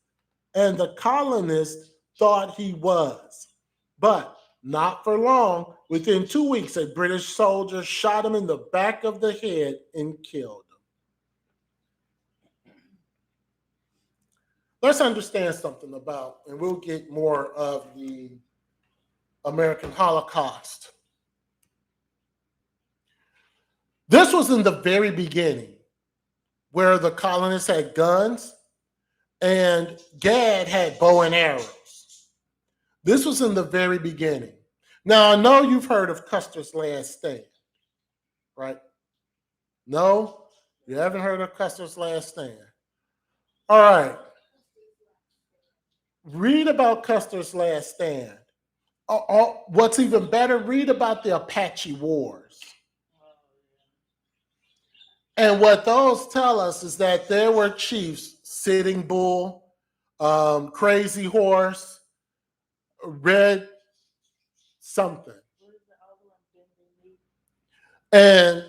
and the colonists thought he was. But not for long. Within 2 weeks, a British soldier shot him in the back of the head and killed him. Let's understand something about, and we'll get more of the American Holocaust. This was in the very beginning, where the colonists had guns and Gad had bow and arrows. This was in the very beginning. Now, I know you've heard of Custer's Last Stand, right? No? You haven't heard of Custer's Last Stand? All right. Read about Custer's Last Stand. What's even better, read about the Apache Wars. And what those tell us is that there were chiefs, Sitting Bull, Crazy Horse, Red something. And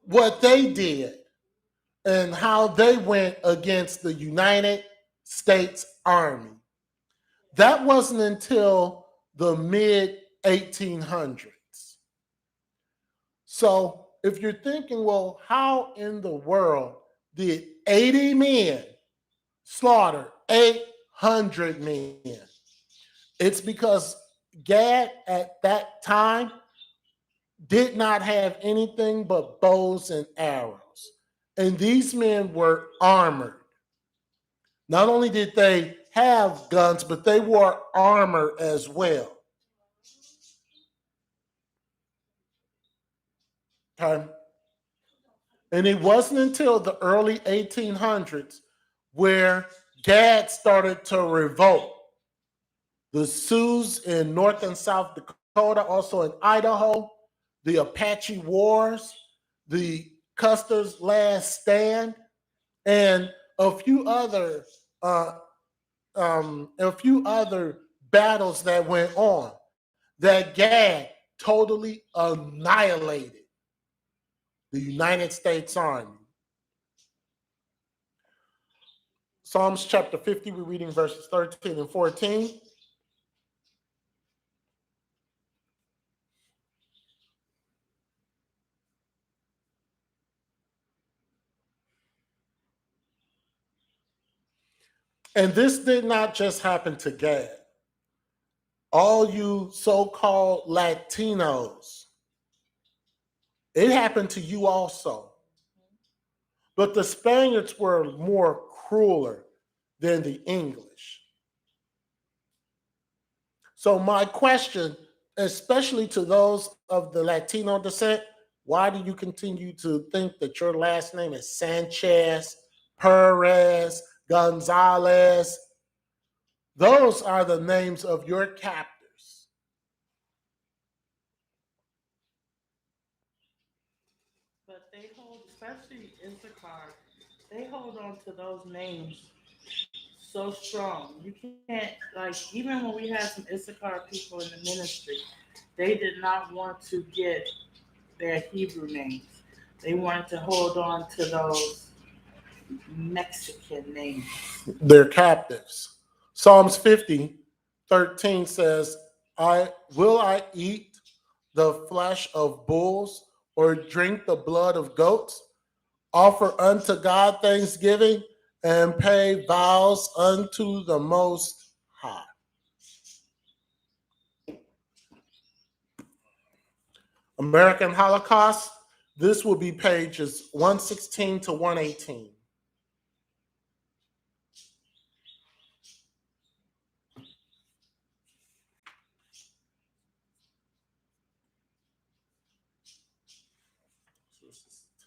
what they did and how they went against the United States Army. That wasn't until the mid 1800s. So if you're thinking, well, how in the world did 80 men slaughter 800 men? It's because Gad at that time did not have anything but bows and arrows. And these men were armored. Not only did they have guns, but they wore armor as well. Okay. And it wasn't until the early 1800s where Gad started to revolt. The Sioux in North and South Dakota, also in Idaho, the Apache Wars, the Custer's Last Stand, and a few other uh, battles that went on that Gad totally annihilated the United States Army. Psalms chapter 50, we're reading verses 13 and 14. And this did not just happen to Gad. All you so-called Latinos, it happened to you also. But the Spaniards were more crueler than the English. So my question, especially to those of the Latino descent, why do you continue to think that your last name is Sanchez, Perez, Gonzalez? Those are the names of your captors. But they hold, especially Issachar, they hold on to those names so strong. You can't, like, even when we had some Issachar people in the ministry, they did not want to get their Hebrew names. They wanted to hold on to those Mexican names. They're captives. Psalms 50:13 says, I eat the flesh of bulls or drink the blood of goats, offer unto God thanksgiving, and pay vows unto the Most High. American Holocaust, this will be pages 116 to 118.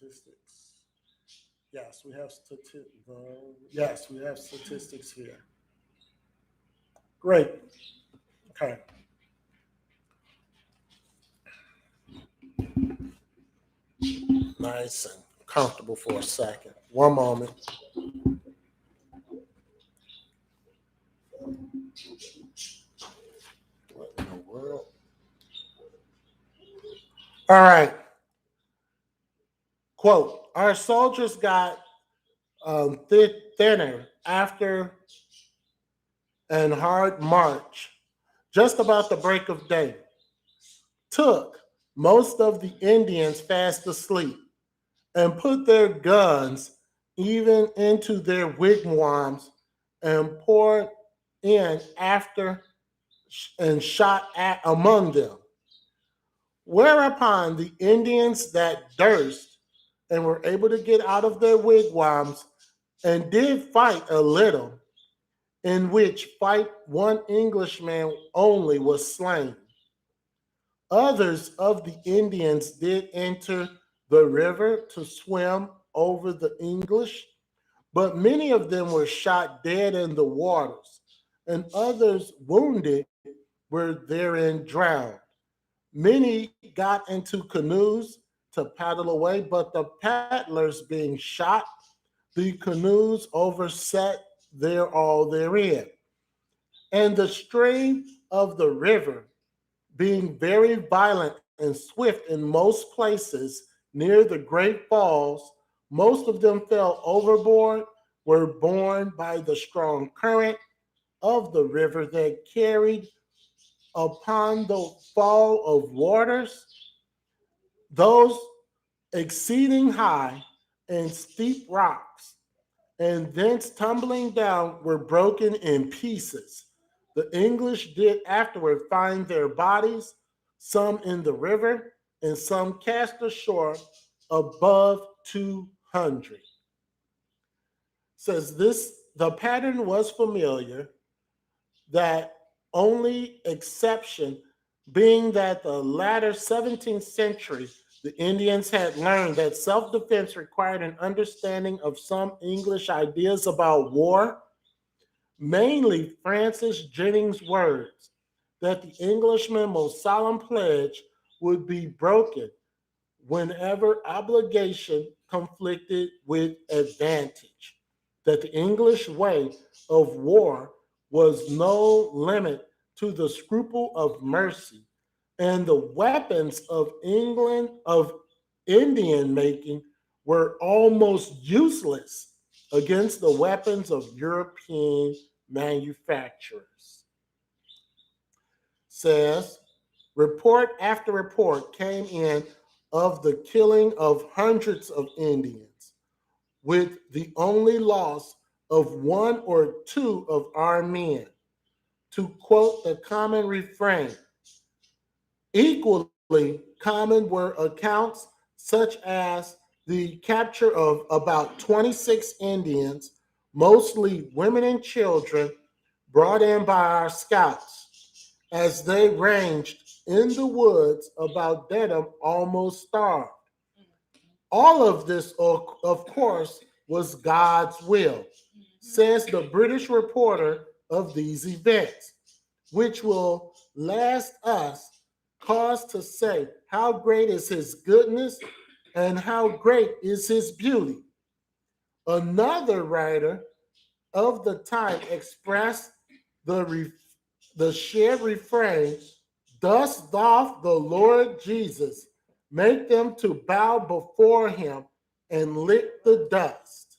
Statistics. Yes, we have statistics here. Great. Okay. Nice and comfortable for a second. One moment. What in the world? All right. Quote, our soldiers got thinner after an hard march, just about the break of day. Took most of the Indians fast asleep and put their guns even into their wigwams and poured in after and shot at among them. Whereupon the Indians that durst and were able to get out of their wigwams and did fight a little, in which fight one Englishman only was slain. Others of the Indians did enter the river to swim over the English, but many of them were shot dead in the waters, and others wounded were therein drowned. Many got into canoes to paddle away, but the paddlers being shot, the canoes overset their all therein. And the stream of the river, being very violent and swift in most places near the great falls, most of them fell overboard, were borne by the strong current of the river that carried upon the fall of waters, those exceeding high and steep rocks, and thence tumbling down were broken in pieces. The English did afterward find their bodies, some in the river, and some cast ashore above 200. Says this, the pattern was familiar, that only exception being that the latter 17th century, the Indians had learned that self defense required an understanding of some English ideas about war, mainly Francis Jennings' words that the Englishman's most solemn pledge would be broken whenever obligation conflicted with advantage, that the English way of war was no limit to the scruple of mercy, and the weapons of England of Indian making were almost useless against the weapons of European manufacturers. Says report after report came in of the killing of hundreds of Indians, with the only loss of one or two of our men. To quote the common refrain, equally common were accounts such as the capture of about 26 Indians, mostly women and children, brought in by our scouts as they ranged in the woods about Dedham almost starved. All of this, of course, was God's will, says the British reporter of these events, which will last us cause to say how great is his goodness and how great is his beauty. Another writer of the time expressed the, the shared refrain, thus doth the Lord Jesus make them to bow before him and lick the dust.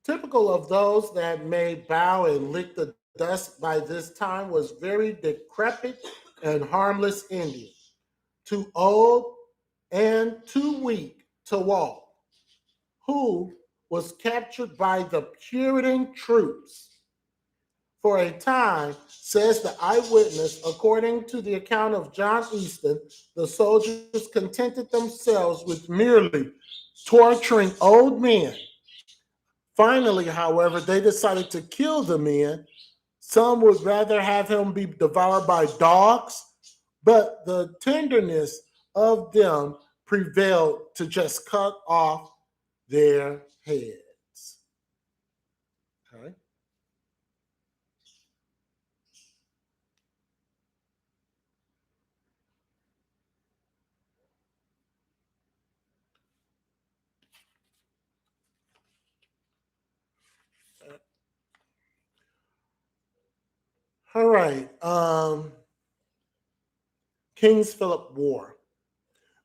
Typical of those that may bow and lick the dust by this time was very decrepit and harmless Indian, too old and too weak to walk, who was captured by the Puritan troops. For a time, says the eyewitness, according to the account of John Easton, the soldiers contented themselves with merely torturing old men. Finally, however, they decided to kill the men. Some would rather have him be devoured by dogs, but the tenderness of them prevailed to just cut off their heads. Okay. All right. King's Philip War.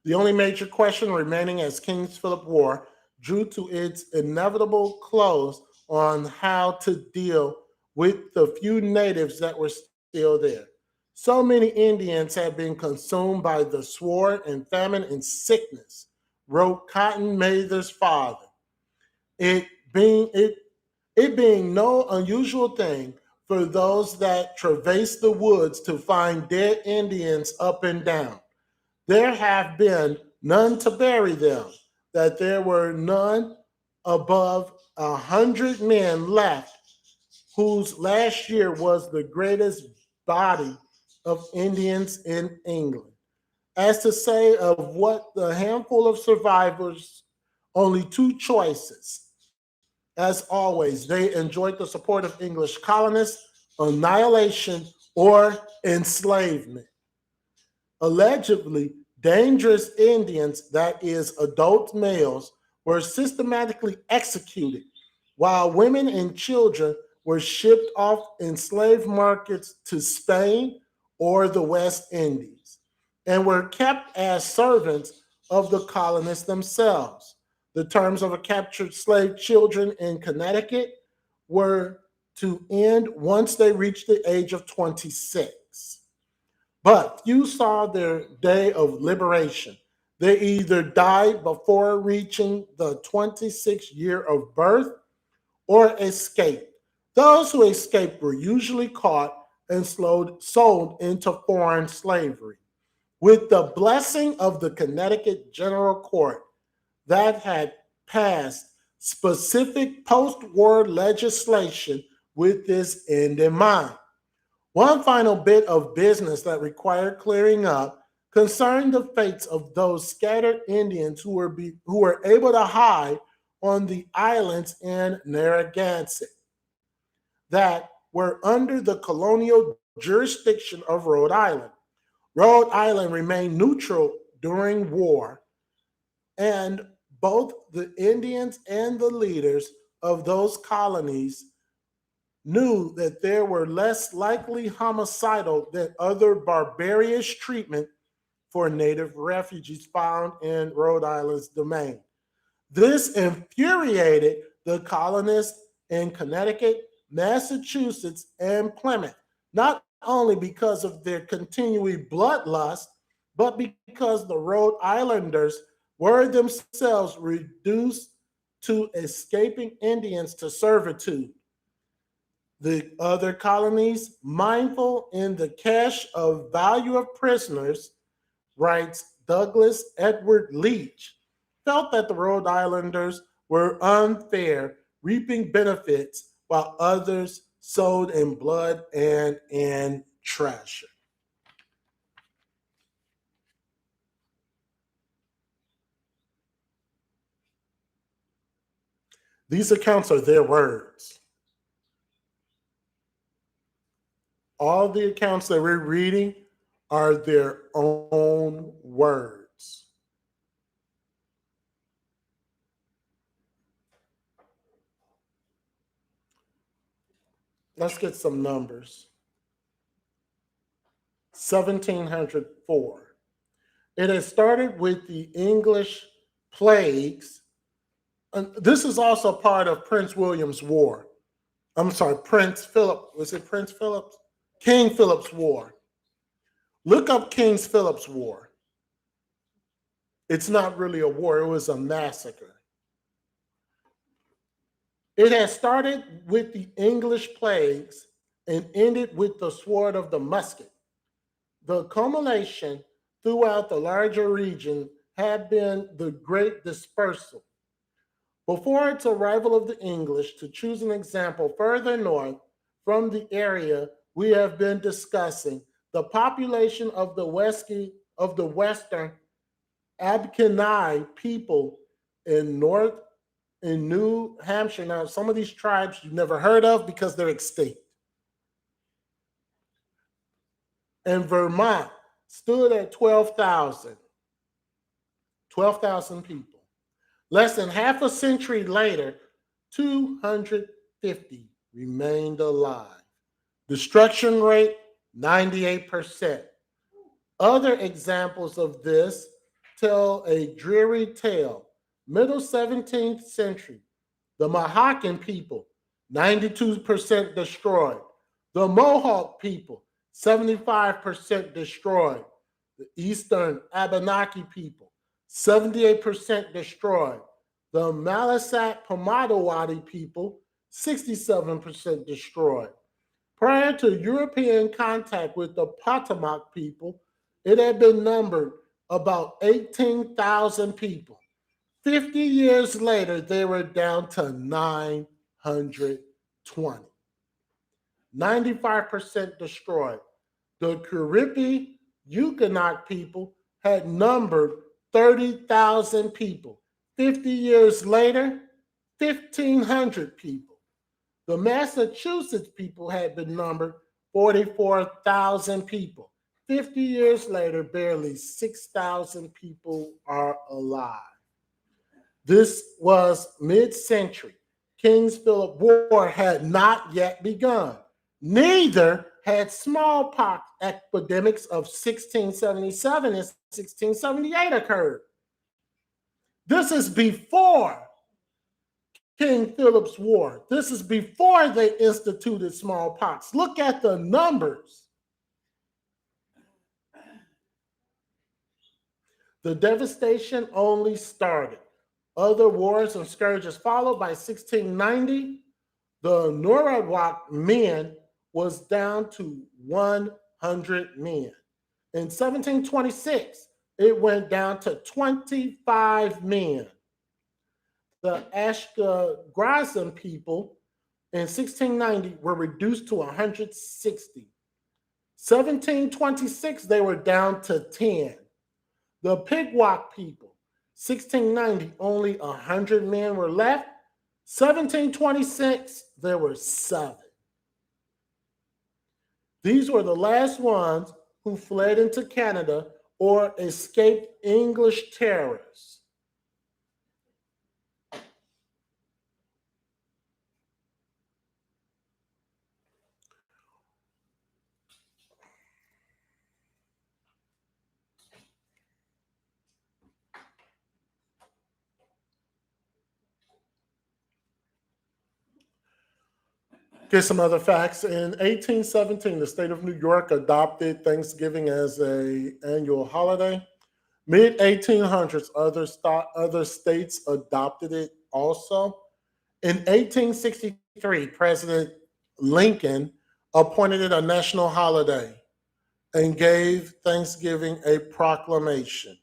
The only major question remaining as King's Philip War drew to its inevitable close on how to deal with the few natives that were still there. So many Indians had been consumed by the sword and famine and sickness, wrote Cotton Mather's father. It being it it being no unusual thing for those that traverse the woods to find dead Indians up and down. There have been none to bury them, that there were none above 100 men left, whose last year was the greatest body of Indians in England. As to say of what the handful of survivors, only two choices. As always, they enjoyed the support of English colonists, annihilation, or enslavement. Allegedly, dangerous Indians, that is, adult males, were systematically executed, while women and children were shipped off in slave markets to Spain or the West Indies, and were kept as servants of the colonists themselves. The terms of a captured slave children in Connecticut were to end once they reached the age of 26. But few saw their day of liberation. They either died before reaching the 26th year of birth or escaped. Those who escaped were usually caught and sold into foreign slavery. With the blessing of the Connecticut General Court that had passed specific post war legislation with this end in mind. One final bit of business that required clearing up concerned the fates of those scattered Indians who were able to hide on the islands in Narragansett that were under the colonial jurisdiction of Rhode Island. Rhode Island remained neutral during war, and both the Indians and the leaders of those colonies knew that there were less likely homicidal than other barbarous treatment for native refugees found in Rhode Island's domain. This infuriated the colonists in Connecticut, Massachusetts, and Plymouth, not only because of their continuing bloodlust, but because the Rhode Islanders were themselves reduced to escaping Indians to servitude. The other colonies, mindful in the cache of value of prisoners, writes Douglas Edward Leach, felt that the Rhode Islanders were unfair, reaping benefits while others sowed in blood and in treasure. These accounts are their words. All the accounts that we're reading are their own words. Let's get some numbers. 1704. It has started with the English plagues. And this is also part of Prince William's War. I'm sorry, Prince Philip. Was it Prince Philip's? King Philip's War. Look up King Philip's War. It's not really a war, it was a massacre. It has started with the English plagues and ended with the sword of the musket. The culmination throughout the larger region had been the Great Dispersal. Before its arrival of the English, to choose an example further north from the area we have been discussing, the population of the western Abkeni people in New Hampshire. Now, some of these tribes you've never heard of because they're extinct. And Vermont stood at 12,000 people. Less than half a century later, 250 remained alive. Destruction rate, 98%. Other examples of this tell a dreary tale. Middle 17th century, the Mohawken people, 92% destroyed. The Mohawk people, 75% destroyed. The Eastern Abenaki people, 78% destroyed. The Malisat Pomatawati people, 67% destroyed. Prior to European contact with the Potomac people, it had been numbered about 18,000 people. 50 years later, they were down to 920. 95% destroyed. The Caribbee Yukonot people had numbered 30,000 people. 50 years later, 1,500 people. The Massachusetts people had been numbered 44,000 people. 50 years later, barely 6,000 people are alive. This was mid-century. King Philip War had not yet begun. Neither had smallpox epidemics of 1677 and 1678 occurred. This is before King Philip's War. This is before they instituted smallpox. Look at the numbers. The devastation only started. Other wars and scourges followed. By 1690, the Norwalk men was down to 100 men. In 1726, it went down to 25 men. The Ashkenazi people in 1690 were reduced to 160. 1726, they were down to 10. The Pigwack people, 1690, only 100 men were left. 1726, there were 7. These were the last ones who fled into Canada or escaped English terrorists. Get some other facts. In 1817, the state of New York adopted Thanksgiving as an annual holiday. Mid 1800s, other states adopted it also. In 1863, President Lincoln appointed it a national holiday and gave Thanksgiving a proclamation.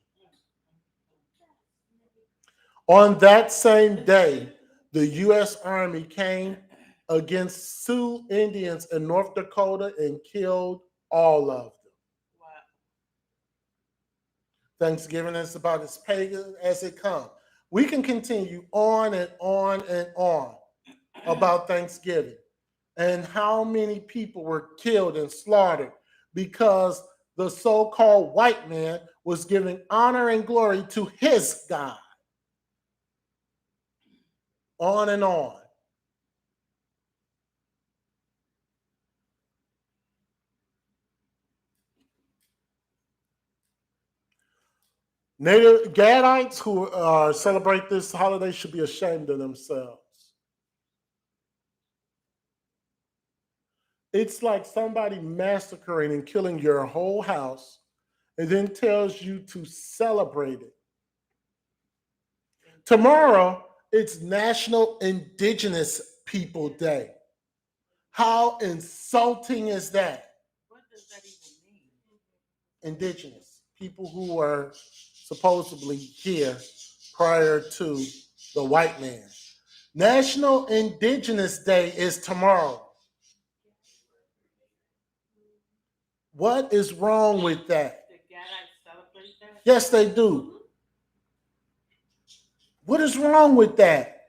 On that same day, the U.S. Army came against Sioux Indians in North Dakota and killed all of them. Wow. Thanksgiving is about as pagan as it comes. We can continue on and on and on about Thanksgiving and how many people were killed and slaughtered because the so-called white man was giving honor and glory to his God. On and on. Native Gadites who celebrate this holiday should be ashamed of themselves. It's like somebody massacring and killing your whole house and then tells you to celebrate it. Tomorrow, it's National Indigenous People Day. How insulting is that? What does that even mean? Indigenous, people who were supposedly here prior to the white man. National Indigenous Day is tomorrow. What is wrong with that? The Gadites celebrate that? Yes, they do. What is wrong with that?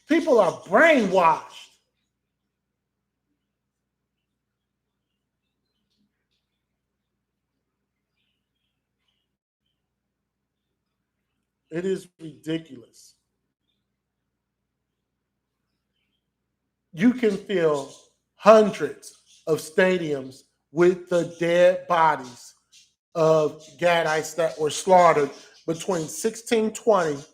People are brainwashed. It is ridiculous. You can fill hundreds of stadiums with the dead bodies of Gadites that were slaughtered between 1620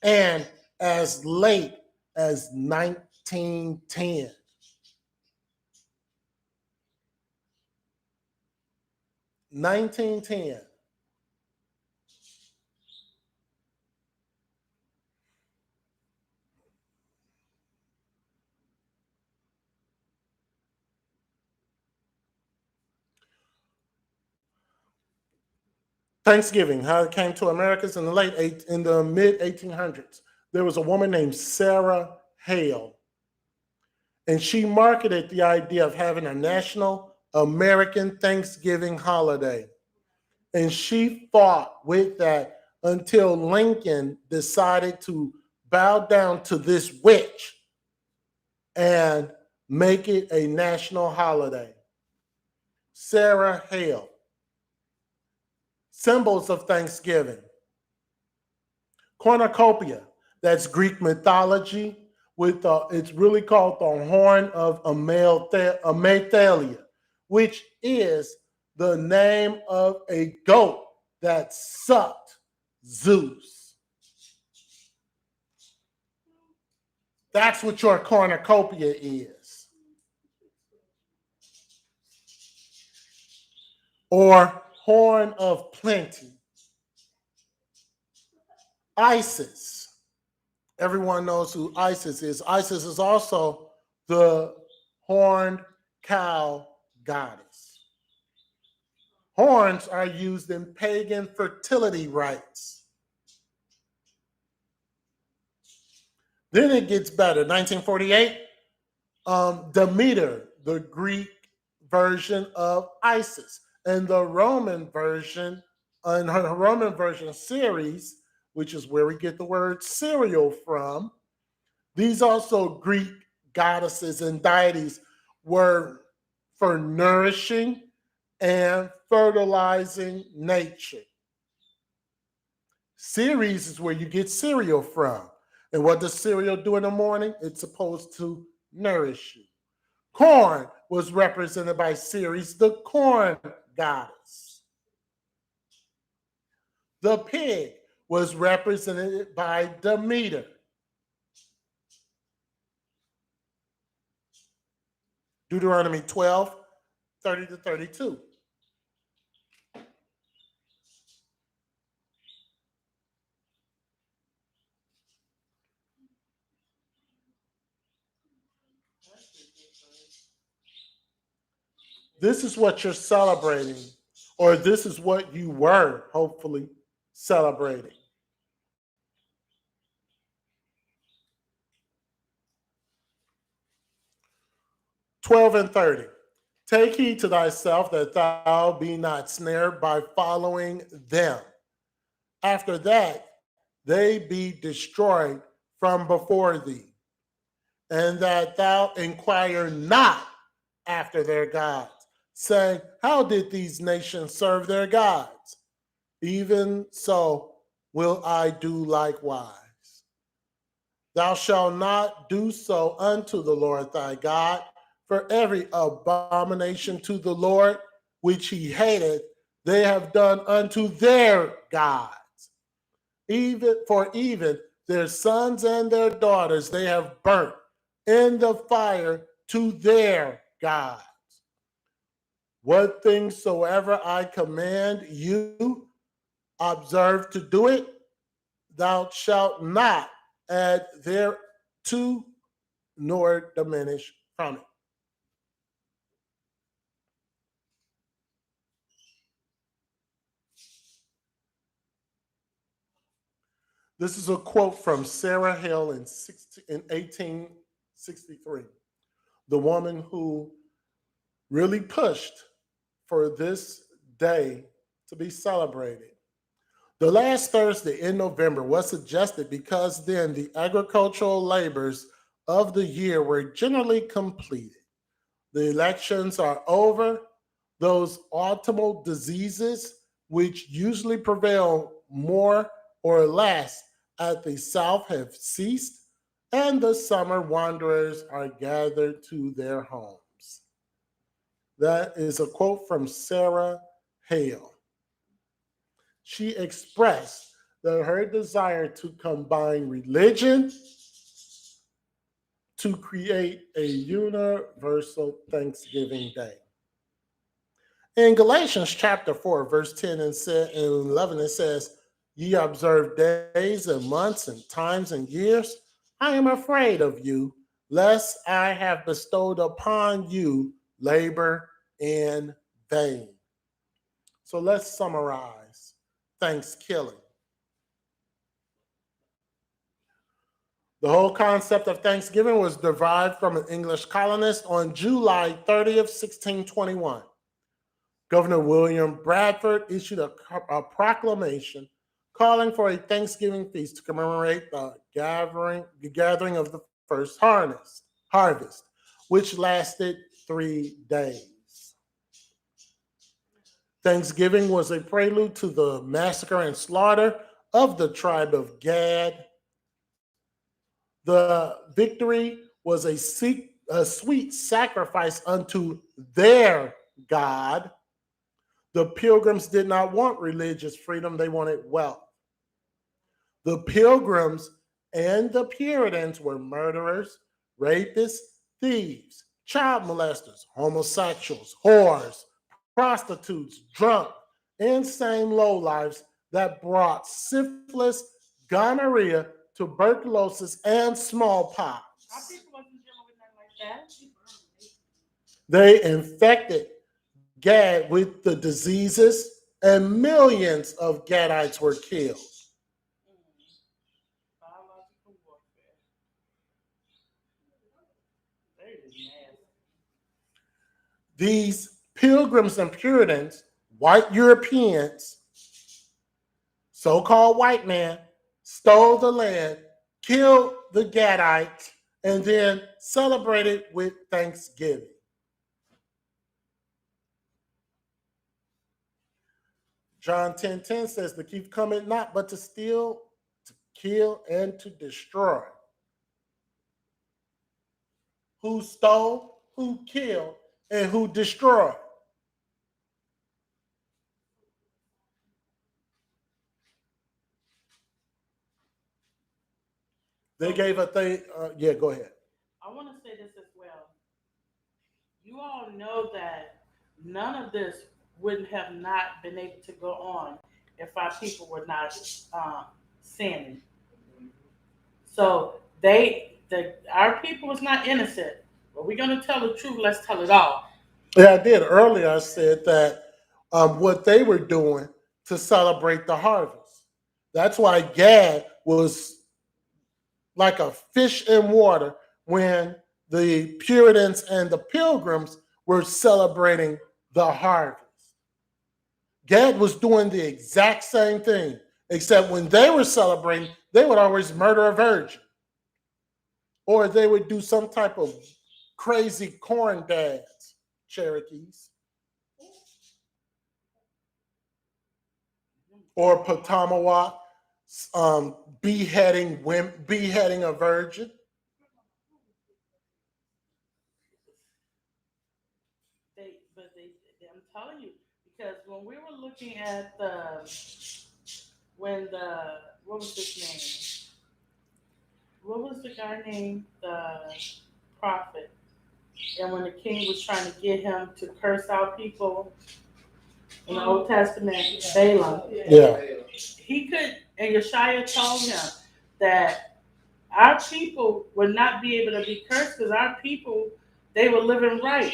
and as late as 1910. Thanksgiving, how it came to Americans in the mid 1800s. There was a woman named Sarah Hale, and she marketed the idea of having a national American Thanksgiving holiday. And she fought with that until Lincoln decided to bow down to this witch and make it a national holiday. Sarah Hale. Symbols of Thanksgiving. Cornucopia, that's Greek mythology. It's really called the horn of Amathalia, which is the name of a goat that sucked Zeus. That's what your cornucopia is. Or horn of plenty. Isis. Everyone knows who Isis is. Isis is also the horned cow goddess. Horns are used in pagan fertility rites. Then it gets better. 1948, Demeter, the Greek version of Isis, and the Roman version, in her Roman version series, which is where we get the word cereal from. These also Greek goddesses and deities were for nourishing and fertilizing nature. Ceres is where you get cereal from. And what does cereal do in the morning? It's supposed to nourish you. Corn was represented by Ceres, the corn goddess. The pig was represented by Demeter. Deuteronomy 12, 30 to 32. This is what you're celebrating, or this is what you were hopefully celebrating. "12 and 30. Take heed to thyself that thou be not snared by following them. After that, they be destroyed from before thee, and that thou inquire not after their gods, saying, how did these nations serve their gods? Even so will I do likewise. Thou shalt not do so unto the Lord thy God, for every abomination to the Lord which he hateth, they have done unto their gods. Even their sons and their daughters they have burnt in the fire to their gods. What things soever I command you, observe to do it. Thou shalt not add thereto nor diminish from it." This is a quote from Sarah Hill in 1863, the woman who really pushed for this day to be celebrated. The last Thursday in November was suggested because then the agricultural labors of the year were generally completed. The elections are over. Those autumnal diseases, which usually prevail more or less at the South, have ceased, and the summer wanderers are gathered to their homes. That is a quote from Sarah Hale. She expressed that her desire to combine religion to create a universal Thanksgiving Day. In Galatians chapter 4, verse 10 and 11, it says, "Ye observe days and months and times and years. I am afraid of you, lest I have bestowed upon you labor in vain." So let's summarize Thanksgiving. The whole concept of Thanksgiving was derived from an English colonist on July 30th, 1621. Governor William Bradford issued a proclamation calling for a Thanksgiving feast to commemorate the gathering of the first harvest, which lasted 3 days. Thanksgiving was a prelude to the massacre and slaughter of the tribe of Gad. The victory was a sweet sacrifice unto their God. The Pilgrims did not want religious freedom, they wanted wealth. The Pilgrims and the Puritans were murderers, rapists, thieves, child molesters, homosexuals, whores, prostitutes, drunk, insane lowlifes that brought syphilis, gonorrhea, tuberculosis, and smallpox. Our people wasn't dealing with nothing like that. They infected Gad with the diseases, and millions of Gadites were killed. Biological warfare. They is nasty. These pilgrims and Puritans, white Europeans, so-called white man, stole the land, killed the Gadites, and then celebrated with Thanksgiving. John 10:10 says, the thief cometh not but to steal, to kill, and to destroy. Who stole, who killed, and who destroyed? They gave a thing. Yeah, go ahead. I want to say this as well. You all know that none of this would have not been able to go on if our people were not sinning. So our people was not innocent. But we're gonna tell the truth. Let's tell it all. Yeah, I did earlier. I said that what they were doing to celebrate the harvest. That's why Gad was like a fish in water when the Puritans and the Pilgrims were celebrating the harvest. Gad was doing the exact same thing, except when they were celebrating, they would always murder a virgin. Or they would do some type of crazy corn dance, Cherokees. Or Potamawa, beheading a virgin. I'm telling you, because when we were looking at what was his name? What was the guy named the prophet? And when the king was trying to get him to curse out people in the Old Testament, Balaam. Yeah. He could, and Yeshua told him that our people would not be able to be cursed because our people, they were living right.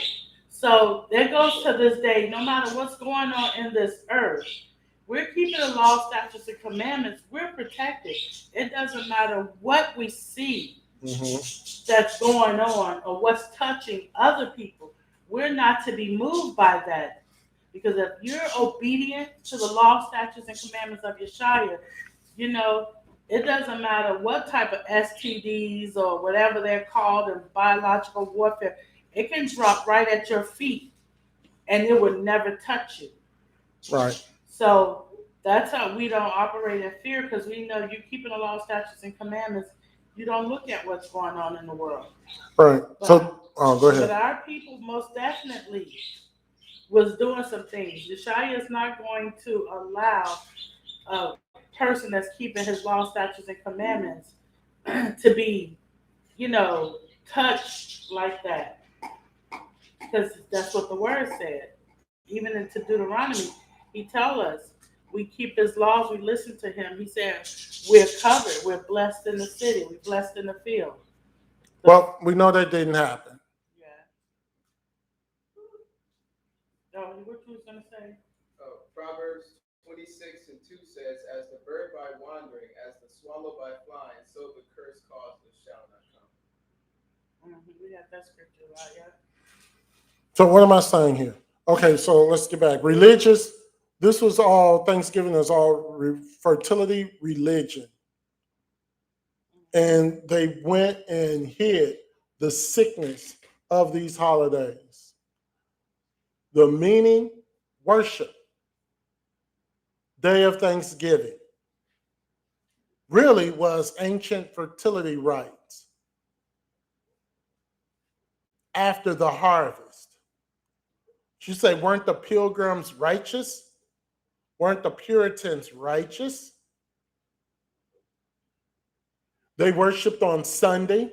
So there goes to this day, no matter what's going on in this earth, we're keeping the law, statutes, and commandments. We're protected. It doesn't matter what we see that's going on or what's touching other people. We're not to be moved by that. Because if you're obedient to the law, statutes, and commandments of Yeshua, it doesn't matter what type of STDs or whatever they're called in biological warfare, it can drop right at your feet and it would never touch you. Right. So that's how we don't operate in fear, because we know you keeping the law, statutes, and commandments. You don't look at what's going on in the world. Right. Go ahead. But our people most definitely was doing some things. Yeshua is not going to allow a person that's keeping his law, statutes, and commandments to be, touched like that. Because that's what the word said. Even into Deuteronomy, he tells us we keep his laws, we listen to him. He said we're covered, we're blessed in the city, we're blessed in the field. So, well, we know that didn't happen. Yeah. Oh, what you was gonna say? Proverbs 26:2 says, as the bird by wandering, as the swallow by flying, so the curse causeless shall not come. We got that scripture right, yeah. So what am I saying here? Okay, so let's get back. Religious, this was all, Thanksgiving is all fertility religion. And they went and hid the sickness of these holidays. The meaning, worship. Day of Thanksgiving really was ancient fertility rites after the harvest. You say, weren't the Pilgrims righteous? Weren't the Puritans righteous? They worshiped on Sunday.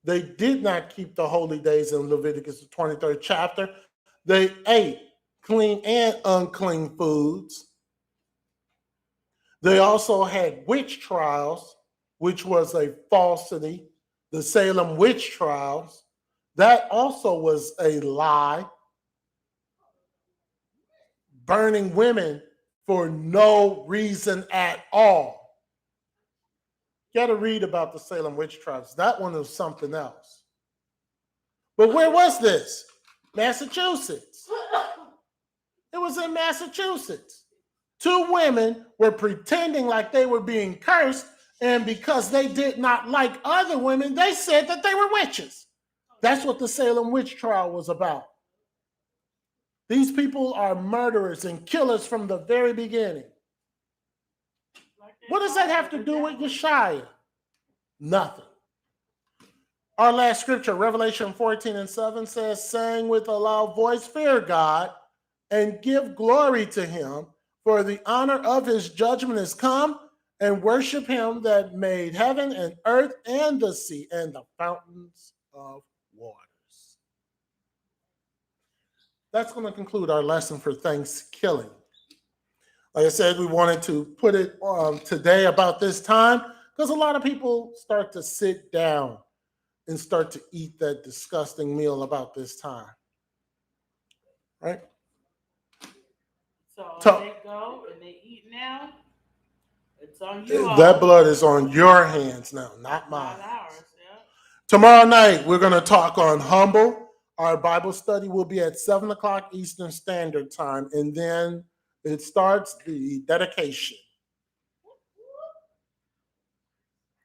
They did not keep the holy days in Leviticus, the 23rd chapter. They ate clean and unclean foods. They also had witch trials, which was a falsity. The Salem witch trials, that also was a lie. Burning women for no reason at all. You got to read about the Salem witch trials. That one was something else. But where was this? Massachusetts. It was in Massachusetts. Two women were pretending like they were being cursed, and because they did not like other women, they said that they were witches. That's what the Salem witch trial was about. These people are murderers and killers from the very beginning. What does that have to do with Yeshua? Nothing. Our last scripture, Revelation 14:7 says, saying with a loud voice, fear God and give glory to him, for the honor of his judgment is come, and worship him that made heaven and earth and the sea and the fountains of waters. That's going to conclude our lesson for Thanksgiving. Like I said, we wanted to put it today about this time because a lot of people start to sit down and start to eat that disgusting meal about this time. Right? So they go and they eat now. It's on you all. That blood is on your hands now, not mine. Not ours, yeah. Tomorrow night, we're going to talk on humble. Our Bible study will be at 7 o'clock Eastern Standard Time, and then it starts the dedication.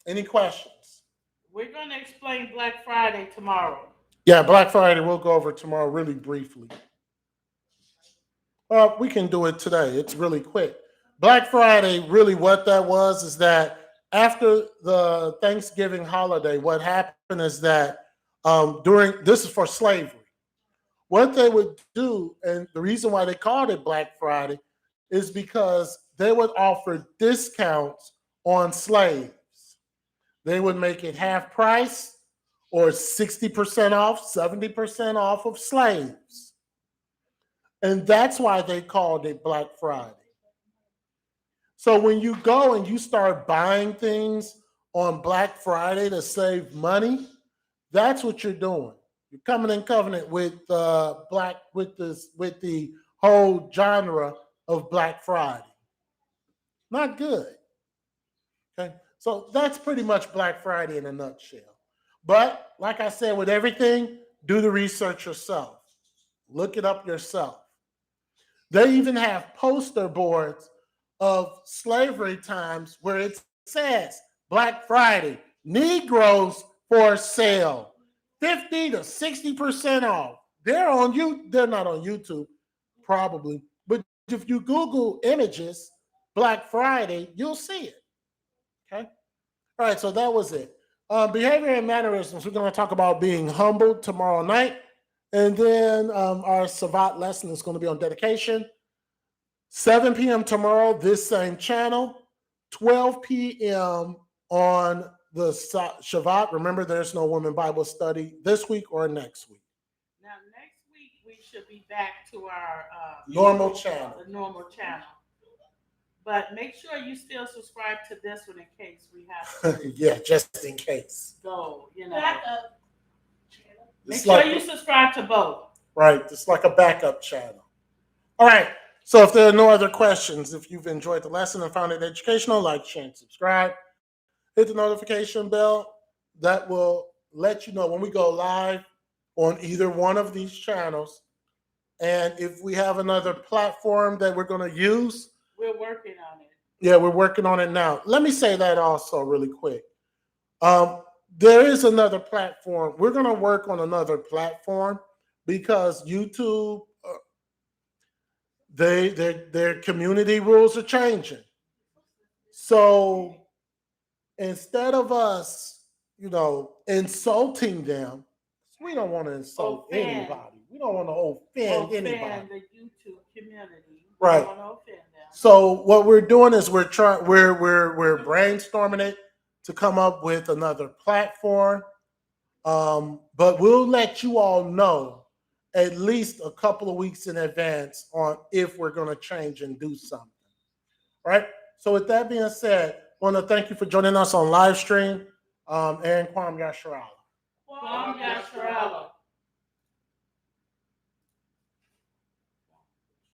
Any questions? We're going to explain Black Friday tomorrow. Yeah, Black Friday, we'll go over tomorrow really briefly. Well, we can do it today. It's really quick. Black Friday, really what that was is that after the Thanksgiving holiday, what happened is that this is for slavery. What they would do, and the reason why they called it Black Friday, is because they would offer discounts on slaves. They would make it half price or 60% off, 70% off of slaves. And that's why they called it Black Friday. So when you go and you start buying things on Black Friday to save money, that's what you're doing. You're coming in covenant with the whole genre of Black Friday. Not good. Okay, so that's pretty much Black Friday in a nutshell. But like I said, with everything, do the research yourself. Look it up yourself. They even have poster boards of slavery times where it says Black Friday, Negroes for sale, 50 to 60% off. They're not on YouTube, probably, but if you Google images, Black Friday, you'll see it. Okay. All right. So that was it. Behavior and mannerisms. We're going to talk about being humble tomorrow night. And then our Savat lesson is going to be on dedication. 7 p.m. tomorrow, this same channel. 12 p.m. on the Shabbat. Remember, there's no women Bible study this week or next week. Now, next week, we should be back to our normal channel. The normal channel. But make sure you still subscribe to this one in case we have to. Yeah, just in case. Go, Backup channel. Make sure you subscribe to both. Right. It's like a backup channel. All right. So if there are no other questions, if you've enjoyed the lesson and found it educational, like, share, and subscribe. Hit the notification bell. That will let you know when we go live on either one of these channels. And if we have another platform that we're going to use, we're working on it. Yeah, we're working on it now. Let me say that also really quick. There is another platform. We're going to work on another platform because YouTube, their community rules are changing. So instead of us, insulting them, we don't want to insult anybody. We don't want to offend anybody. The YouTube community. Right. We don't want to offend them. So what we're doing is we're brainstorming it, to come up with another platform. But we'll let you all know at least a couple of weeks in advance on if we're going to change and do something. All right. So with that being said, I want to thank you for joining us on live stream. And Kwame Yasharala. Kwame Yasharala.